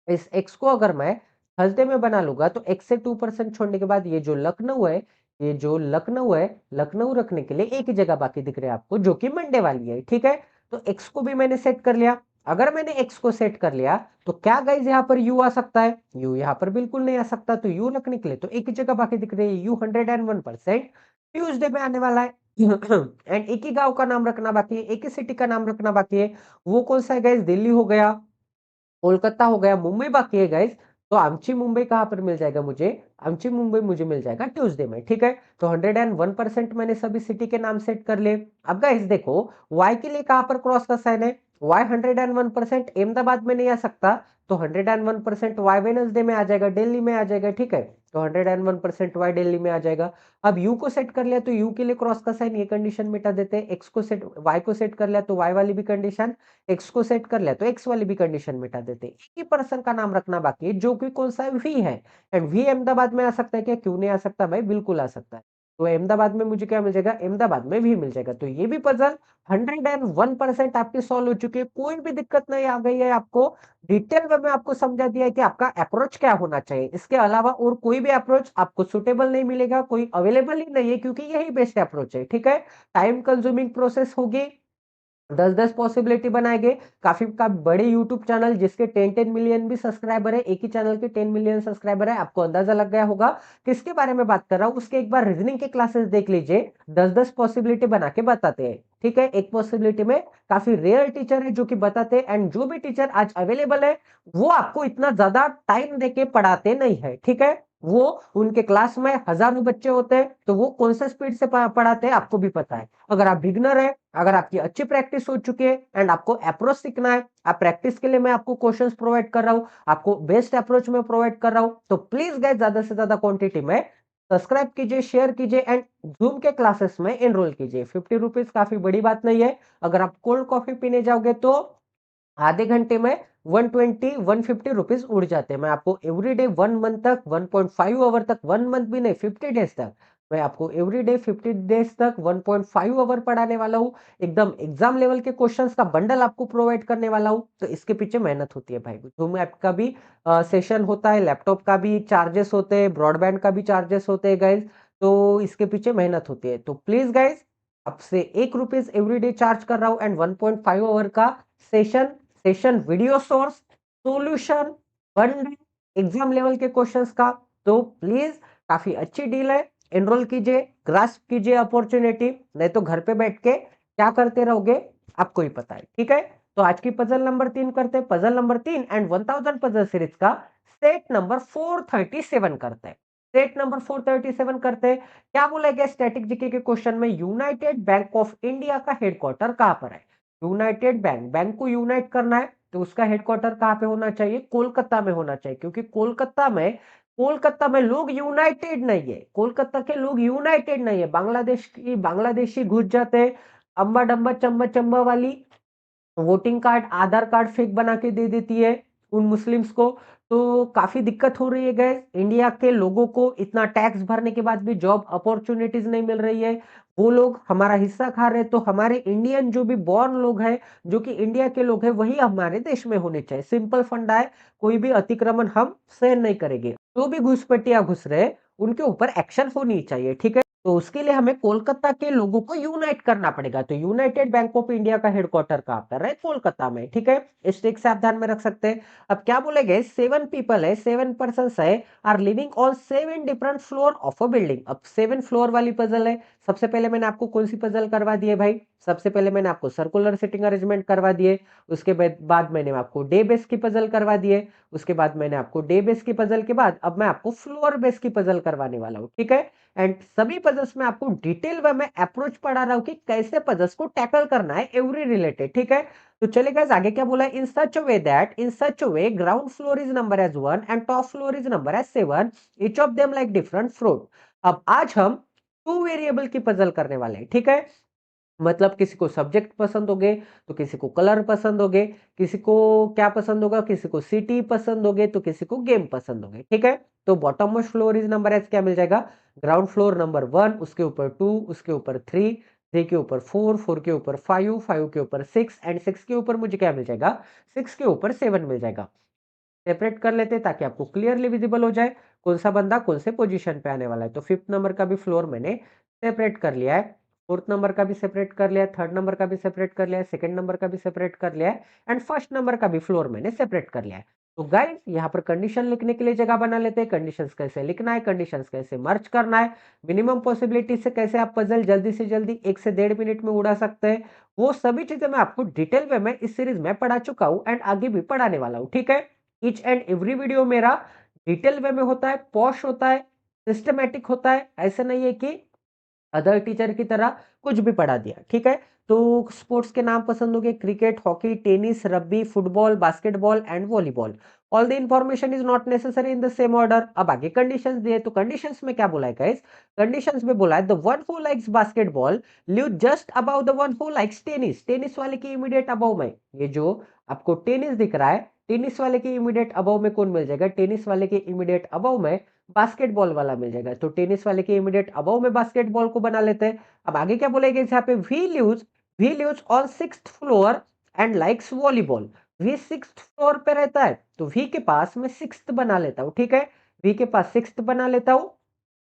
इस एक्स को अगर मैं थर्सडे में बना लूंगा तो एक्स से 2% छोड़ने के बाद ये जो लखनऊ है, ये जो लखनऊ है, लखनऊ रखने के लिए एक ही जगह बाकी दिख रही है आपको जो कि मंडे वाली है। ठीक है, तो एक्स को भी मैंने सेट कर लिया। अगर मैंने एक्स को सेट कर लिया तो क्या गाइज यहाँ पर यू आ सकता है, यू यहाँ पर बिल्कुल नहीं आ सकता। तो यू रखने के लिए तो एक ही जगह बाकी दिख रही है, यू 101% ट्यूजडे में आने वाला है। एंड एक ही गांव का नाम रखना बाकी है, एक ही सिटी का नाम रखना बाकी है। वो कौन सा है गाइज, दिल्ली हो गया, कोलकाता हो गया, मुंबई बाकी है गाइस। तो आमची मुंबई कहां पर मिल जाएगा मुझे, आमची मुंबई मुझे मिल जाएगा ट्यूसडे में। ठीक है, तो 101% मैंने सभी सिटी के नाम सेट कर लिए। अब गाइस देखो वाई के लिए कहां पर क्रॉस का साइन है, वाई 101% अहमदाबाद में नहीं आ सकता, तो 101% वाई वेडनेसडे में आ जाएगा, दिल्ली में आ जाएगा। ठीक है, तो 101% वाई दिल्ली में आ जाएगा। अब यू को सेट कर लिया तो यू के लिए क्रॉस का साइन, ये कंडीशन मिटा देते हैं। एक्स को सेट, वाई को सेट कर लिया तो वाई वाली भी कंडीशन, एक्स को सेट कर लिया तो एक्स वाली भी कंडीशन मिटा देते। एक ही पर्सन का नाम रखना बाकी है जो कि कौन सा है, वी है। एंड वी अहमदाबाद में आ सकता है क्या, क्यों नहीं आ सकता भाई, बिल्कुल आ सकता है। तो अहमदाबाद में मुझे क्या मिल जाएगा, अहमदाबाद में भी मिल जाएगा। तो ये भी पजल 101% आपकी सॉल्व हो चुकी है, कोई भी दिक्कत नहीं आ गई है आपको। डिटेल में मैं आपको समझा दिया है कि आपका अप्रोच क्या होना चाहिए। इसके अलावा और कोई भी अप्रोच आपको सुटेबल नहीं मिलेगा, कोई अवेलेबल ही नहीं है, क्योंकि यही बेस्ट अप्रोच है। ठीक है, टाइम कंज्यूमिंग प्रोसेस होगी, 10-10 पॉसिबिलिटी बनाएँगे, काफ़ी का बड़े यूट्यूब चैनल जिसके 10-10 मिलियन भी सब्सक्राइबर है, एक ही चैनल के 10 मिलियन सब्सक्राइबर है, आपको अंदाज़ा लग गया होगा किसके बारे में बात कर रहा हूँ, उसके एक बार रीज़निंग के क्लासेस देख लीजिए, 10-10 पॉसिबिलिटी बना के बताते हैं, ठीक है? एक पॉसिबिलिटी में काफ़ी रेयर टीचर है जो कि बताते हैं एंड जो भी टीचर आज अवेलेबल है, वो आपको इतना ज़्यादा टाइम देके पढ़ाते नहीं है, ठीक है? वो उनके क्लास में हज़ारों बच्चे होते हैं, तो वो कौन से स्पीड से पढ़ाते हैं आपको भी पता है। अगर आप बिगिनर हैं, अगर आपकी अच्छी प्रैक्टिस हो चुकी है एंड आपको अप्रोच सीखना है, आप प्रैक्टिस के लिए मैं आपको क्वेश्चंस प्रोवाइड कर रहा हूँ, आपको बेस्ट अप्रोच में प्रोवाइड कर रहा हूँ, तो प्लीज गाइस ज्यादा से ज्यादा क्वांटिटी में सब्सक्राइब कीजिए, शेयर कीजिए एंड जूम के क्लासेस में एनरोल कीजिए। 50 रुपीज काफी बड़ी बात नहीं है। अगर आप कोल्ड कॉफी पीने जाओगे तो आधे घंटे में 120 150 रुपीज उड़ जाते हैं। मैं आपको एवरीडे 1 मंथ तक 1.5 आवर तक, 1 मंथ भी नहीं 50 डेज तक मैं आपको एवरीडे 50 डेज तक 1.5 आवर पढ़ाने वाला हूँ। एकदम एग्जाम लेवल के क्वेश्चंस का बंडल आपको प्रोवाइड करने वाला हूँ। तो इसके पीछे मेहनत होती है भाई। जूम ऐप का भी सेशन होता है, लैपटॉप का भी चार्जेस होते हैं, ब्रॉडबैंड का भी चार्जेस होते हैं गाइज। तो इसके पीछे मेहनत होती है। तो प्लीज गाइज आपसे 1 रुपीज एवरीडे चार्ज कर रहा हूँ एंड 1.5 आवर का session session video source, solution, bundle, exam level के क्वेश्चंस का। तो प्लीज काफी अच्छी डील है, एनरोल कीजिए, ग्रास्प कीजिए अपॉर्चुनिटी, नहीं तो घर पे बैठ के क्या करते रहोगे आपको ही पता है, ठीक है? तो आज की पजल नंबर 3 करते हैं, puzzle number 3 and 1000 puzzle series का सेट नंबर 437 करते हैं। सेट नंबर 437 करते हैं। क्या बोला गया स्टैटिक जीके के क्वेश्चन में, यूनाइटेड बैंक ऑफ इंडिया का हेडक्वार्टर कहां पर है? यूनाइटेड बैंक, बैंक को यूनाइट करना है तो उसका हेडक्वार्टर कहां पे होना चाहिए? कोलकाता में होना चाहिए, क्योंकि कोलकाता में लोग यूनाइटेड नहीं है, कोलकाता के लोग यूनाइटेड नहीं है। बांग्लादेशी घुस जाते हैं, अम्बा डम्बा चम्बा चम्बा वाली वोटिंग कार्ड, आधार कार्ड फेक बना के दे देती है उन मुस्लिम्स को। तो काफी दिक्कत हो रही है गैस। इंडिया के लोगों को इतना टैक्स भरने के बाद भी जॉब अपॉर्चुनिटीज नहीं मिल रही है। वो लोग हमारा हिस्सा खा रहे हैं। तो हमारे इंडियन जो भी बॉर्न लोग हैं, जो कि इंडिया के लोग हैं, वही हमारे देश में होने चाहिए। सिंपल फंडा है, कोई भी अतिक्रमण हम सहन नहीं करेंगे। जो भी घुसपैठिया घुस रहे हैं उनके ऊपर एक्शन होनी चाहिए, ठीक है? तो उसके लिए हमें कोलकाता के लोगों को यूनाइट करना पड़ेगा। तो यूनाइटेड बैंक ऑफ इंडिया का हेडक्वार्टर कहां पर है? कोलकाता में, ठीक है? इस ट्रिक से आप ध्यान में रख सकते हैं। अब क्या बोलेंगे, 7 पीपल है, 7 पर्सन है, are living on 7 different floor of a building. अब 7 फ्लोर वाली पजल है। सबसे पहले मैंने आपको कौन सी पजल करवा दी है भाई? सबसे पहले मैंने आपको सर्कुलर सिटिंग अरेंजमेंट करवा दिए। उसके बाद मैंने आपको डे बेस की पजल करवा दी है। उसके बाद मैंने आपको डे बेस की पजल के बाद अब मैं आपको फ्लोर बेस की पजल करवाने वाला हूं, ठीक है? एंड सभी पजल्स में आपको डिटेल वे में अप्रोच पढ़ा रहा हूं कि कैसे पजल्स को टैकल करना है, एवरी रिलेटेड, ठीक है? तो चलेगा, आगे क्या बोला है, in such a way ground floor is number as 1 and top floor is number as 7, each of them like different fruit. अब आज हम 2 वेरिएबल की पजल करने वाले हैं, ठीक है? मतलब किसी को सब्जेक्ट पसंद होगे तो किसी को कलर पसंद होगे, किसी को क्या पसंद होगा, किसी को सिटी पसंद होगे तो किसी को गेम पसंद होगे, ठीक है? तो bottom most floor is number as क्या मिल जाएगा? ग्राउंड फ्लोर नंबर 1, उसके ऊपर 2, उसके ऊपर 3, 3 के ऊपर 4, 4 के ऊपर 5, 5 के ऊपर 6 एंड 6 के ऊपर मुझे क्या मिल जाएगा? 6 के ऊपर 7 मिल जाएगा। सेपरेट कर लेते हैं ताकि आपको क्लियरली विजिबल हो जाए कौन सा बंदा कौन से पोजीशन पे आने वाला है। तो 5th नंबर का भी फ्लोर मैंने सेपरेट कर लिया है, 4th नंबर का भी सेपरेट कर लिया है, 3rd नंबर का भी सेपरेट कर लिया है, 2nd नंबर का भी सेपरेट कर लिया है एंड 1st नंबर का भी फ्लोर मैंने सेपरेट कर लिया है। तो गाइस यहाँ पर कंडीशन लिखने के लिए जगह बना लेते हैं। कंडीशंस कैसे लिखना है, कंडीशंस कैसे मर्ज करना है, मिनिमम पॉसिबिलिटी से कैसे आप पजल जल्दी से जल्दी 1 से 1.5 मिनट में उड़ा सकते हैं, वो सभी चीजें मैं आपको डिटेल वे में इस सीरीज में पढ़ा चुका हूँ एंड आगे भी पढ़ाने वाला हूँ, ठीक है? ईच एंड एवरी वीडियो मेरा डिटेल वे में होता है, पॉश होता है, सिस्टमैटिक होता है। ऐसा नहीं है कि अदर टीचर की तरह कुछ भी पढ़ा दिया, ठीक है? तो स्पोर्ट्स के नाम पसंद होंगे, cricket, hockey, tennis, rugby, football, basketball and volleyball. All the information is not necessary in the same order. अब आगे कंडीशंस दिए, तो कंडीशंस में क्या बोला है गाइस? कंडीशंस में बोला है the one who likes basketball live just about the one who likes tennis. Tennis वाले के इमीडिएट अबाव में, ये जो आपको टेनिस दिख रहा है, टेनिस वाले के इमीडिएट अबाव में कौन मिल जाएगा? टेनिस वाले के इमीडिएट अबाव में बास्केटबॉल वाला मिल जाएगा। तो टेनिस वाले के इमीडिएट अबव में बास्केटबॉल को बना लेते हैं। अब आगे क्या बोलेगा यहाँ पे, V lives on 6th floor and likes volleyball. V 6th floor पे रहता है तो वी के पास मैं 6th बना लेता हूँ, ठीक है? वी के पास 6th बना लेता हूँ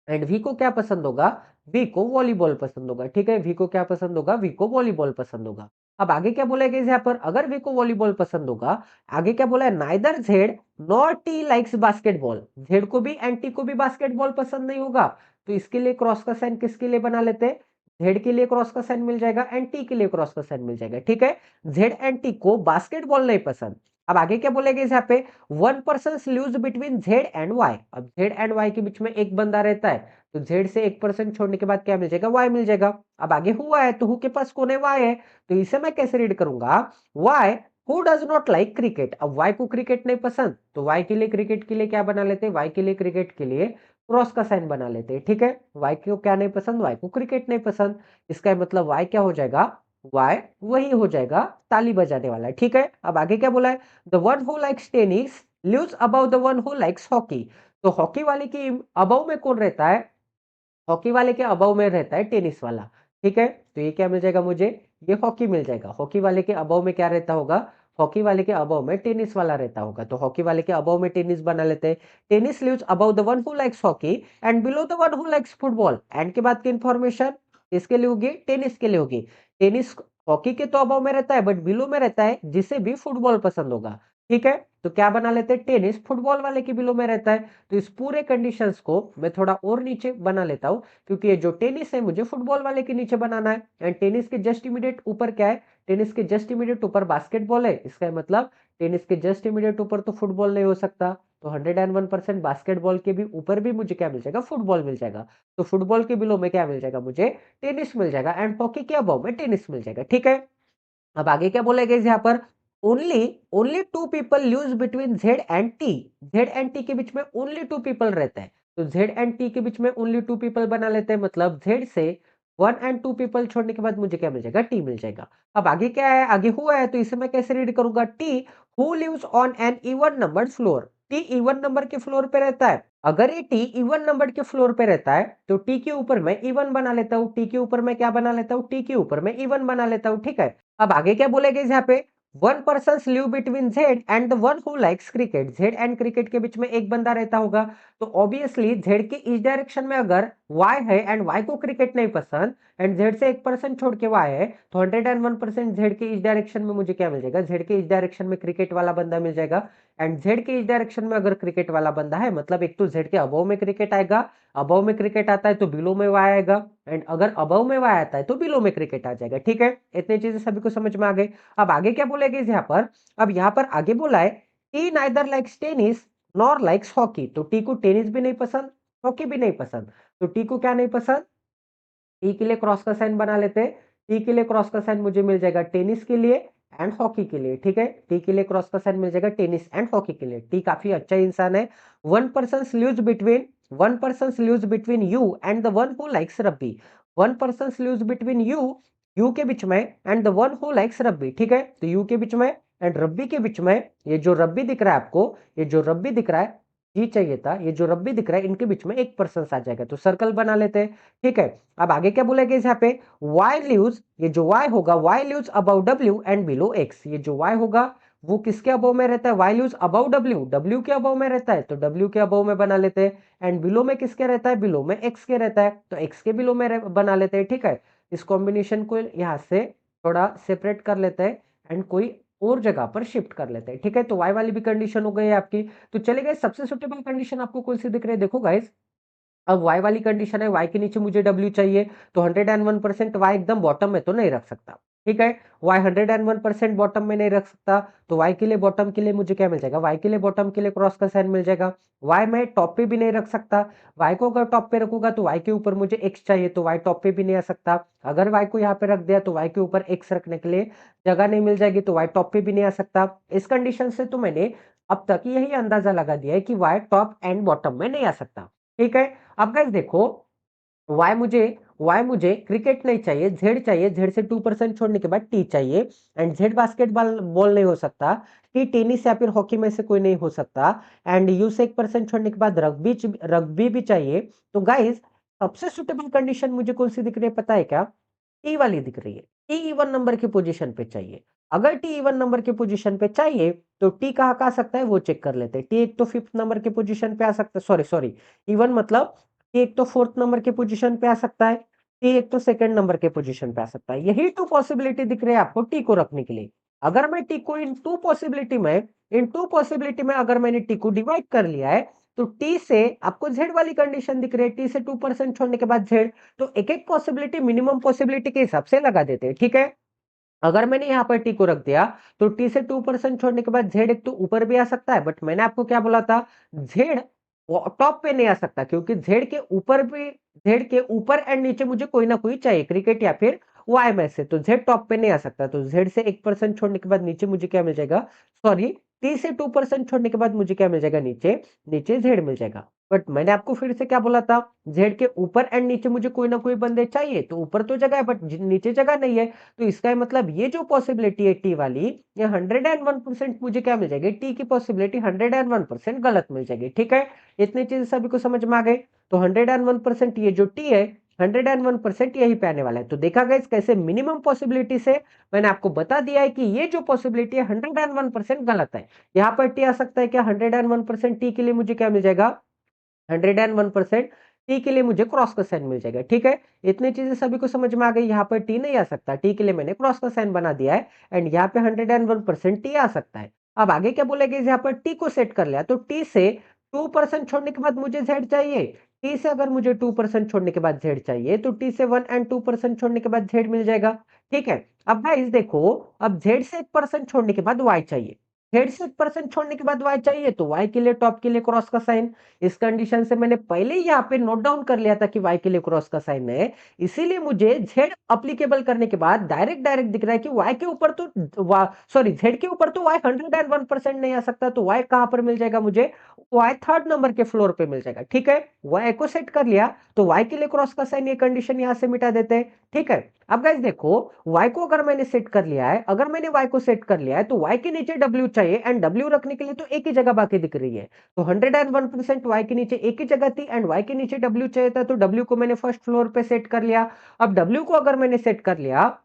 एंड वी को क्या पसंद होगा? वी को वॉलीबॉल पसंद होगा, ठीक है? वी को क्या पसंद होगा? वी को वॉलीबॉल पसंद होगा। अब आगे क्या बोला गया यहाँ पर, अगर वी को वॉलीबॉल पसंद होगा, आगे क्या बोला है, neither Z nor T likes basketball, Z को भी एंड टी को भी बास्केटबॉल पसंद नहीं होगा, तो इसके लिए क्रॉस का साइन किसके लिए बना लेते हैं, जेड के लिए क्रॉस का साइन मिल जाएगा एंड टी के लिए क्रॉस का साइन मिल जाएगा, ठीक है। जेड एंड टी को बास्केटबॉल नहीं पसंद। अब आगे क्या बोलेगा यहाँ पे, one person lives between Z and Y, अब जेड एंड वाई के बीच में एक बंदा रहता है, तो जेड से 1% छोड़ने के बाद क्या मिल जाएगा, वाई मिल जाएगा। अब आगे हुआ है, तो हु के पास कौन है, वाई है, तो इसे मैं कैसे रीड करूंगा, Y who does not like cricket. अब वाई को क्रिकेट नहीं पसंद, तो वाई के लिए क्रिकेट के लिए क्या बना लेते हैं, वाई के लिए क्रिकेट के लिए क्रॉस का साइन बना लेते हैं, ठीक है। वाई को क्या नहीं पसंद, वाई को क्रिकेट नहीं पसंद, इसका मतलब वाई क्या हो जाएगा, वाई वही हो जाएगा ताली बजाने वाला, ठीक है। अब आगे क्या बोला है, the one who likes tennis lives above the one who likes hockey, तो हॉकी वाले की अबव में कौन रहता है, हॉकी वाले के अबव में रहता है टेनिस वाला, ठीक है। तो ये क्या मिल जाएगा मुझे, ये हॉकी मिल जाएगा, हॉकी वाले के अबव में क्या रहता होगा, हॉकी वाले के अबव में टेनिस वाला रहता होगा, तो हॉकी वाले के अबव में टेनिस बना लेते हैं। Tennis lives above the one who likes hockey and below the one who likes football, and के बाद की इंफॉर्मेशन इसके लिए होगी, टेनिस के लिए होगी। टेनिस हॉकी के तो अबव में रहता है, बट बिलो में रहता है जिसे भी फुटबॉल पसंद होगा, ठीक है। तो क्या बना लेते हैं, टेनिस फुटबॉल वाले के बिलो में रहता है, तो इस पूरे कंडीशंस को मैं थोड़ा और नीचे बना लेता हूं, क्योंकि ये जो टेनिस है मुझे फुटबॉल वाले के नीचे बनाना है, एंड टेनिस के जस्ट इमीडिएट ऊपर क्या है, टेनिस के जस्ट इमीडिएट ऊपर बास्केटबॉल है, इसका मतलब टेनिस के जस्ट इमीडिएट ऊपर तो फुटबॉल नहीं हो सकता, तो 101% बास्केटबॉल के भी ऊपर भी मुझे क्या मिल जाएगा, फुटबॉल मिल जाएगा। तो फुटबॉल के बिलो में क्या मिल जाएगा मुझे, टेनिस मिल जाएगा, एंड हॉकी के अबव में टेनिस मिल जाएगा, ठीक है। अब आगे क्या बोला गया यहाँ पर, only only two people lives between Z and T, Z and T के बीच में ओनली टू पीपल रहते हैं, तो जेड एंड टी के बीच में ओनली टू पीपल बना लेते हैं, मतलब जेड से 1 एंड 2 पीपल छोड़ने के बाद मुझे क्या मिल जाएगा, टी मिल जाएगा। अब आगे क्या है, आगे हुआ है, तो इसे मैं कैसे रीड करूंगा, T who lives on an even numbered floor, T even number के फ्लोर पे रहता है, अगर ये टी इवन नंबर के फ्लोर पे रहता है, तो टी के ऊपर मैं इवन बना लेता हूँ, टी के ऊपर मैं क्या बना लेता हूँ, टी के ऊपर मैं इवन बना लेता हूँ, ठीक है। अब आगे क्या बोलेगा यहाँ पे, one person live between Z and the one who likes cricket, Z and cricket के बीच में एक बंदा रहता होगा, तो ऑब्वियसली जेड के इस डायरेक्शन में अगर वाई है एंड वाई को क्रिकेट नहीं पसंद, एंड जेड से 1% छोड़ के वाई है, तो 101% जेड के इस डायरेक्शन में मुझे क्या मिल जाएगा, जेड के इस डायरेक्शन में क्रिकेट वाला बंदा मिल जाएगा, एंड जेड के इस डायरेक्शन में अगर क्रिकेट वाला बंदा है, मतलब एक तो जेड के अबव में क्रिकेट आएगा, अबव में क्रिकेट आता है तो बिलो में वाई आएगा, एंड अगर अबव में वाई आता है तो बिलो में क्रिकेट आ जाएगा, ठीक है। इतनी चीजें सभी को समझ में आ गई। अब आगे क्या बोलेगा यहाँ पर, अब यहाँ पर आगे बोला है, T neither likes tennis nor likes hockey, तो टी को टेनिस भी नहीं पसंद, हॉकी भी नहीं पसंद, तो टी को क्या नहीं पसंद, टी के लिए क्रॉस का साइन बना लेते हैं, टी के लिए क्रॉस का साइन मुझे मिल जाएगा टेनिस के लिए एंड हॉकी के लिए, ठीक है। टी के लिए क्रॉस का साइन मिल जाएगा टेनिस एंड हॉकी के लिए, टी काफी अच्छा इंसान है। One person lives between you and the one who likes Rabbi, one person lives between you के बीच में and the one who likes Rabbi, ठीक है। तो यू के बीच में एंड रब्बी के बीच में, ये जो रब्बी दिख रहा है आपको, ये जो रब्बी दिख रहा है, जी चाहिए था, ये जो रब्बी दिख रहा है, इनके बीच में एक पर्सन आ जाएगा, तो सर्कल बना लेते हैं, ठीक है। अब आगे क्या बोलेगा यहाँ पे, y लिव्स, ये जो y होगा, y lives above w and below x, ये जो y होगा वो किसके अबव में रहता है, y lives above w, w के अबव में रहता है, तो w के अबव में बना लेते हैं, एंड बिलो में किसके रहता है, बिलो में x के रहता है, तो x के बिलो में बना लेते हैं, ठीक है। इस कॉम्बिनेशन को यहाँ से थोड़ा सेपरेट कर लेते हैं एंड कोई और जगह पर शिफ्ट कर लेते हैं, ठीक है। तो y वाली भी कंडीशन हो गई है आपकी। तो चले गए, सबसे सुटेबल कंडीशन आपको कौन सी दिख रही है, देखो गाइस, अब y वाली कंडीशन है, y के नीचे मुझे w चाहिए, तो 101% y एकदम बॉटम में तो नहीं रख सकता, ठीक है। y 101% बॉटम में नहीं रख सकता, तो y के लिए बॉटम के लिए मुझे क्या मिल जाएगा, y के लिए बॉटम के लिए क्रॉस का साइन मिल जाएगा। y मैं टॉप पे भी नहीं रख सकता, y को अगर टॉप पे रखूंगा तो y के ऊपर मुझे x चाहिए, तो y टॉप पे भी नहीं आ सकता। अगर y को यहाँ पे रख दिया तो y के ऊपर x रखने के लिए जगह नहीं मिल जाएगी, तो y टॉप पे भी नहीं आ सकता। इस कंडीशन से तो मैंने अब तक यही अंदाजा लगा दिया है कि y टॉप एंड बॉटम में नहीं आ सकता, ठीक है। अब गाइस देखो, वाई मुझे क्रिकेट नहीं चाहिए, जेड चाहिए, जेड से 2% छोड़ने के बाद टी चाहिए, एंड जेड बास्केटबॉल बॉल नहीं हो सकता, टी टेनिस या फिर हॉकी में से कोई नहीं हो सकता, एंड यू से 1% छोड़ने के बाद रग्बी रग्बी भी चाहिए। तो गाइस सबसे सुटेबल कंडीशन मुझे कौन सी दिख रही है पता है क्या, टी वाली दिख रही है, टी इवन नंबर की पोजीशन पे चाहिए। अगर टी इवन नंबर की पोजीशन पे चाहिए तो टी कहाँ का आ सकता है वो चेक कर लेते हैं। टी एक तो 5th नंबर की पोजीशन पे आ सकता है, सॉरी सॉरी, इवन मतलब टी एक तो 4th नंबर की पोजीशन पे आ सकता है, टी एक तो सेकंड नंबर के पोजीशन पे आ सकता है। यही 2 पॉसिबिलिटी दिख रहे हैं आपको टी को रखने के लिए। अगर मैं टी को इन 2 पॉसिबिलिटी में अगर मैंने टी को डिवाइड कर लिया है, तो टी से आपको जेड वाली कंडीशन दिख रही है, टी से 2% छोड़ने के बाद जेड, तो एक-एक पॉसिबिलिटी मिनिमम पॉसिबिलिटी के हिसाब से लगा देते हैं, ठीक है? अगर मैंने यहाँ पर टी को रख दिया, तो टी से 2% छोड़ने के बाद जेड एक तो ऊपर भी आ सकता है, बट मैंने आपको क्या बोला था, जेड टॉप पे नहीं आ सकता, क्योंकि जेड के ऊपर एंड नीचे मुझे कोई ना कोई चाहिए, क्रिकेट या फिर वाई में से, तो जेड टॉप पे नहीं आ सकता, तो जेड से 1% छोड़ने के बाद नीचे मुझे क्या मिल जाएगा, सॉरी, टी से 2% छोड़ने के बाद मुझे क्या मिल जाएगा, नीचे नीचे जेड मिल जाएगा। बट मैंने आपको फिर से क्या बोला था, जेड के ऊपर एंड नीचे मुझे कोई ना कोई बंदे चाहिए, तो ऊपर तो जगह है बट नीचे जगह नहीं है, तो इसका मतलब ये जो पॉसिबिलिटी है टी वाली, ये 101% मुझे क्या मिल जाएगी, टी की पॉसिबिलिटी 101% गलत मिल जाएगी, ठीक है? इतनी चीजें सभी को समझ में आ गई। तो 101% ये जो टी है, 101% यही पे आने वाला है। तो देखा गया कैसे मिनिमम पॉसिबिलिटी से मैंने आपको बता दिया है कि ये जो पॉसिबिलिटी है 101% गलत है। यहाँ पर टी आ सकता है क्या, 101% टी के लिए मुझे क्या मिल जाएगा, 101% टी के लिए मुझे क्रॉस का साइन मिल जाएगा, ठीक है? इतनी चीजें सभी को समझ में आ गई। यहाँ पर टी नहीं आ सकता, टी के लिए मैंने क्रॉस का साइन बना दिया है, एंड यहाँ पे 101% टी आ सकता है। अब आगे क्या बोलेगा, यहाँ पर टी को सेट कर लिया, तो टी से 2% छोड़ने के बाद मुझे जेड चाहिए, टी से अगर मुझे 2% छोड़ने के बाद जेड चाहिए, तो टी से 1 एंड 2% छोड़ने के बाद जेड मिल जाएगा, ठीक है? अब गाइस देखो, अब जेड से 1% छोड़ने के बाद वाई चाहिए, जेड से 1% छोड़ने के बाद वाई चाहिए, तो वाई के लिए टॉप के लिए क्रॉस का साइन, इस कंडीशन से मैंने पहले ही यहाँ पे नोट डाउन कर लिया था कि y के लिए क्रॉस का साइन है, इसीलिए मुझे z अप्लीकेबल करने के बाद डायरेक्ट डायरेक्ट दिख रहा है कि y के ऊपर तो सॉरी z के ऊपर तो y 101% नहीं आ सकता, तो y कहां पर मिल जाएगा मुझे, y थर्ड नंबर के फ्लोर पे मिल जाएगा, ठीक है? y को सेट कर लिया, तो y के लिए क्रॉस का साइन, ये कंडीशन यहां से मिटा देते हैं, ठीक है? अब गाइस देखो, y को अगर मैंने सेट कर लिया है, अगर मैंने y को सेट कर लिया है, तो y के नीचे w चाहिए, एंड w रखने के लिए तो एक ही जगह बाकी दिख रही है, तो 101% वाई के नीचे एक ही जगह थी, एंड वाई के नीचे डब्ल्यू चाहिए था, तो डब्ल्यू को मैंने फर्स्ट फ्लोर पे सेट कर लिया। अब डब्ल्यू को अगर मैंने सेट कर लिया,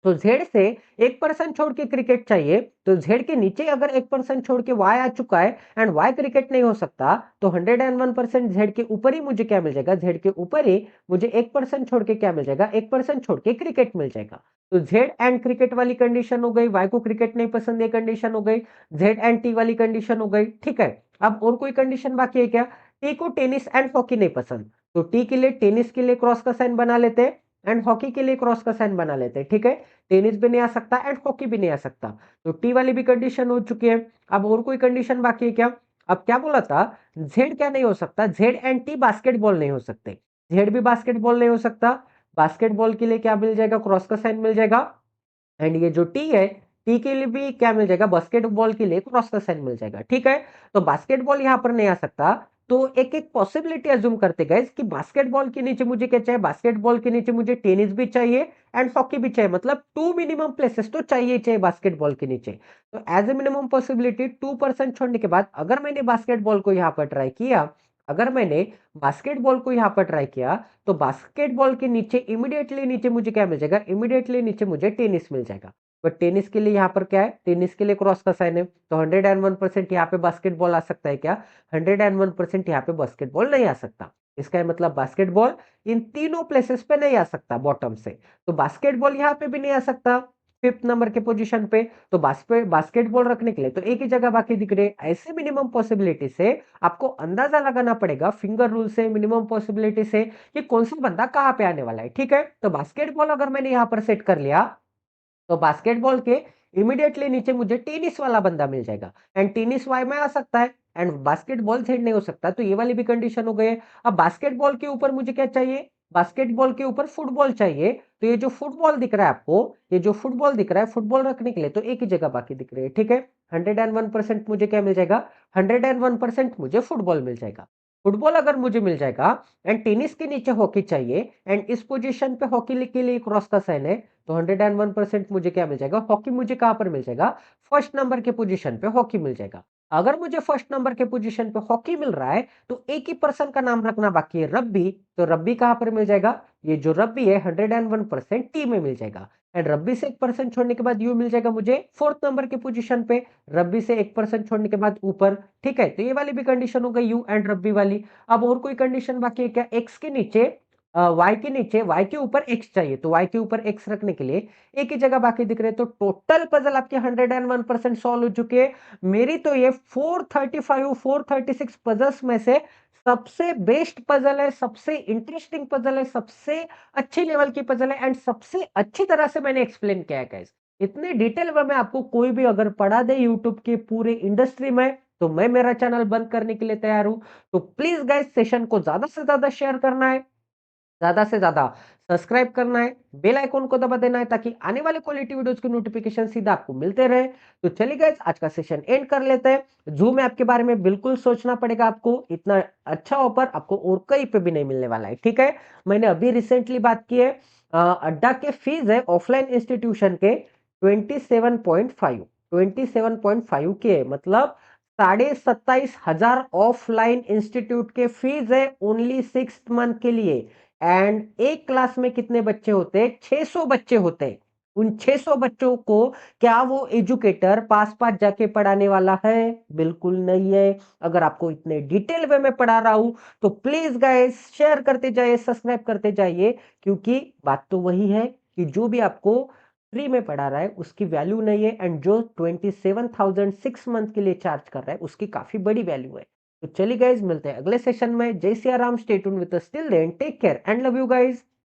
तो जेड से 1% छोड़ के क्रिकेट चाहिए, तो जेड के नीचे अगर 1% छोड़ के वाई आ चुका है, एंड वाई क्रिकेट नहीं हो सकता, तो 101% जेड के ऊपर ही मुझे क्या मिल जाएगा, जेड के ऊपर ही मुझे 1% छोड़ के क्या मिल जाएगा, 1% छोड़ के क्रिकेट मिल जाएगा। तो जेड एंड क्रिकेट वाली कंडीशन हो गई, वाई को क्रिकेट नहीं पसंद, ये कंडीशन हो गई, जेड एंड टी वाली कंडीशन हो गई, ठीक है? अब और कोई कंडीशन बाकी है क्या, टी को टेनिस एंड हॉकी नहीं पसंद, तो टी के लिए टेनिस के लिए क्रॉस का साइन बना लेते हैं, एंड हॉकी के लिए क्रॉस का साइन बना लेते हैं, ठीक है? टेनिस भी नहीं आ सकता एंड हॉकी भी नहीं आ सकता, तो टी वाली भी कंडीशन हो चुकी है। अब और कोई कंडीशन बाकी है क्या, अब क्या बोला था, जेड क्या नहीं हो सकता, जेड एंड टी बास्केटबॉल नहीं हो सकते, जेड भी बास्केटबॉल नहीं हो सकता, बास्केटबॉल के लिए क्या मिल जाएगा, क्रॉस का साइन मिल जाएगा, एंड ये जो टी है, टी के लिए भी क्या मिल जाएगा, बास्केटबॉल के लिए क्रॉस का साइन मिल जाएगा, ठीक है? तो बास्केटबॉल यहां पर नहीं आ सकता, तो एक एक पॉसिबिलिटी अज्यूम करते गए कि बास्केटबॉल के नीचे मुझे क्या चाहिए, बास्केटबॉल के नीचे मुझे टेनिस भी चाहिए एंड हॉकी भी चाहिए, मतलब 2 मिनिमम प्लेसेस तो चाहिए ही चाहिए बास्केटबॉल के नीचे। तो एज ए मिनिमम पॉसिबिलिटी 2% छोड़ने के बाद अगर मैंने बास्केटबॉल को यहाँ पर ट्राई किया, अगर मैंने बास्केटबॉल को यहाँ पर ट्राई किया, तो बास्केटबॉल के नीचे इमीडिएटली नीचे मुझे क्या मिल जाएगा, इमीडिएटली नीचे मुझे टेनिस मिल जाएगा। बट टेनिस के लिए यहाँ पर क्या है, टेनिस के लिए क्रॉस का साइन है, तो 101% यहाँ पे बास्केटबॉल आ सकता है क्या, 101% यहाँ पे बास्केटबॉल नहीं आ सकता। इसका मतलब बास्केटबॉल इन तीनों प्लेसेस पे नहीं आ सकता बॉटम से, तो बास्केटबॉल यहाँ पे भी नहीं आ सकता फिफ्थ नंबर के पोजीशन पे, तो बास्केटबॉल रखने के लिए तो एक ही जगह बाकी दिख रहे, ऐसे मिनिमम पॉसिबिलिटी से आपको अंदाजा लगाना पड़ेगा फिंगर रूल से, मिनिमम पॉसिबिलिटी से, कि कौन सा बंदा कहां पे आने वाला है, ठीक है? तो बास्केटबॉल अगर मैंने यहां पर सेट कर लिया, तो बास्केटबॉल के इमीडिएटली नीचे मुझे टेनिस वाला बंदा मिल जाएगा, एंड टेनिस वाई में आ सकता है, एंड बास्केटबॉल जेड नहीं हो सकता, तो ये वाली भी कंडीशन हो गई है। अब बास्केटबॉल के ऊपर मुझे क्या चाहिए, बास्केटबॉल के ऊपर फुटबॉल चाहिए, तो ये जो फुटबॉल दिख रहा है आपको, ये जो फुटबॉल दिख रहा है, फुटबॉल रखने के लिए तो एक ही जगह बाकी दिख रही है, ठीक है? 101% मुझे क्या मिल जाएगा, 101% मुझे फुटबॉल मिल जाएगा। फुटबॉल अगर मुझे मिल जाएगा, एंड टेनिस के नीचे हॉकी चाहिए, एंड इस पोजीशन पे हॉकी के लिए क्रॉस का साइन है, तो 101% मुझे क्या मिल जाएगा, हॉकी मुझे कहां पर मिल जाएगा, फर्स्ट नंबर के पोजीशन पे हॉकी मिल जाएगा। अगर मुझे फर्स्ट नंबर के पोजीशन पे हॉकी मिल रहा है, तो एक ही पर्सन का नाम रखना बाकी है, रब्बी, तो रब्बी कहां पर मिल जाएगा, ये जो रब्बी है 101% टी में मिल जाएगा, एंड रब्बी से 1% छोड़ने के बाद यू मिल जाएगा मुझे फोर्थ नंबर के पोजीशन पे, रब्बी से 1% छोड़ने के बाद ऊपर, ठीक है? तो ये वाली भी कंडीशन हो गई यू एंड रब्बी वाली। अब और कोई कंडीशन बाकी है क्या, एक्स के नीचे वाई के नीचे वाई के ऊपर एक्स चाहिए, तो वाई के ऊपर एक्स रखने के लिए एक ही जगह बाकी दिख रहे हैं, तो टोटल पजल आपके 101% सॉल्व हो चुके हैं। मेरी तो ये 435 436 पजल्स में से सबसे बेस्ट पजल है, सबसे इंटरेस्टिंग पजल है, सबसे अच्छी लेवल की पजल है एंड सबसे अच्छी तरह से मैंने एक्सप्लेन किया है गाइस। इतने डिटेल में आपको कोई भी अगर पढ़ा दे यूट्यूब के पूरे इंडस्ट्री में, तो मैं मेरा चैनल बंद करने के लिए तैयार हूं। तो प्लीज गाइस सेशन को ज्यादा से ज्यादा शेयर करना है, ज्यादा से ज्यादा सब्सक्राइब करना है, बेल आइकॉन को दबा देना है ताकि आने वाले क्वालिटी वीडियोस की नोटिफिकेशन सीधा आपको मिलते रहे। तो चलिए गाइस आज का सेशन एंड कर लेते हैं। जूम ऐप के बारे में बिल्कुल सोचना पड़ेगा आपको, इतना अच्छा ऑफर आपको और कहीं पे भी नहीं मिलने वाला है, ठीक है। मैंने अभी रिसेंटली बात की है, अड्डा के फीस है ऑफलाइन इंस्टीट्यूशन के 27.5, 27.5 के मतलब 27,500 ऑफलाइन इंस्टीट्यूट के फीस है ओनली 6 मंथ के लिए। एंड एक क्लास में कितने बच्चे होते हैं? 600 बच्चे होते हैं। उन 600 बच्चों को क्या वो एजुकेटर पास पास जाके पढ़ाने वाला है? बिल्कुल नहीं है। अगर आपको इतने डिटेल वे में पढ़ा रहा हूं तो प्लीज गाइस शेयर करते जाइए, सब्सक्राइब करते जाइए, क्योंकि बात तो वही है कि जो भी आपको फ्री में पढ़ा रहा है उसकी वैल्यू नहीं है, एंड जो 27,000 6 मंथ के लिए चार्ज कर रहा है उसकी काफी बड़ी वैल्यू है। तो चलिए गाइज मिलते हैं अगले सेशन में। जय Siya Ram, stay tuned with us, till then take care and love you guys.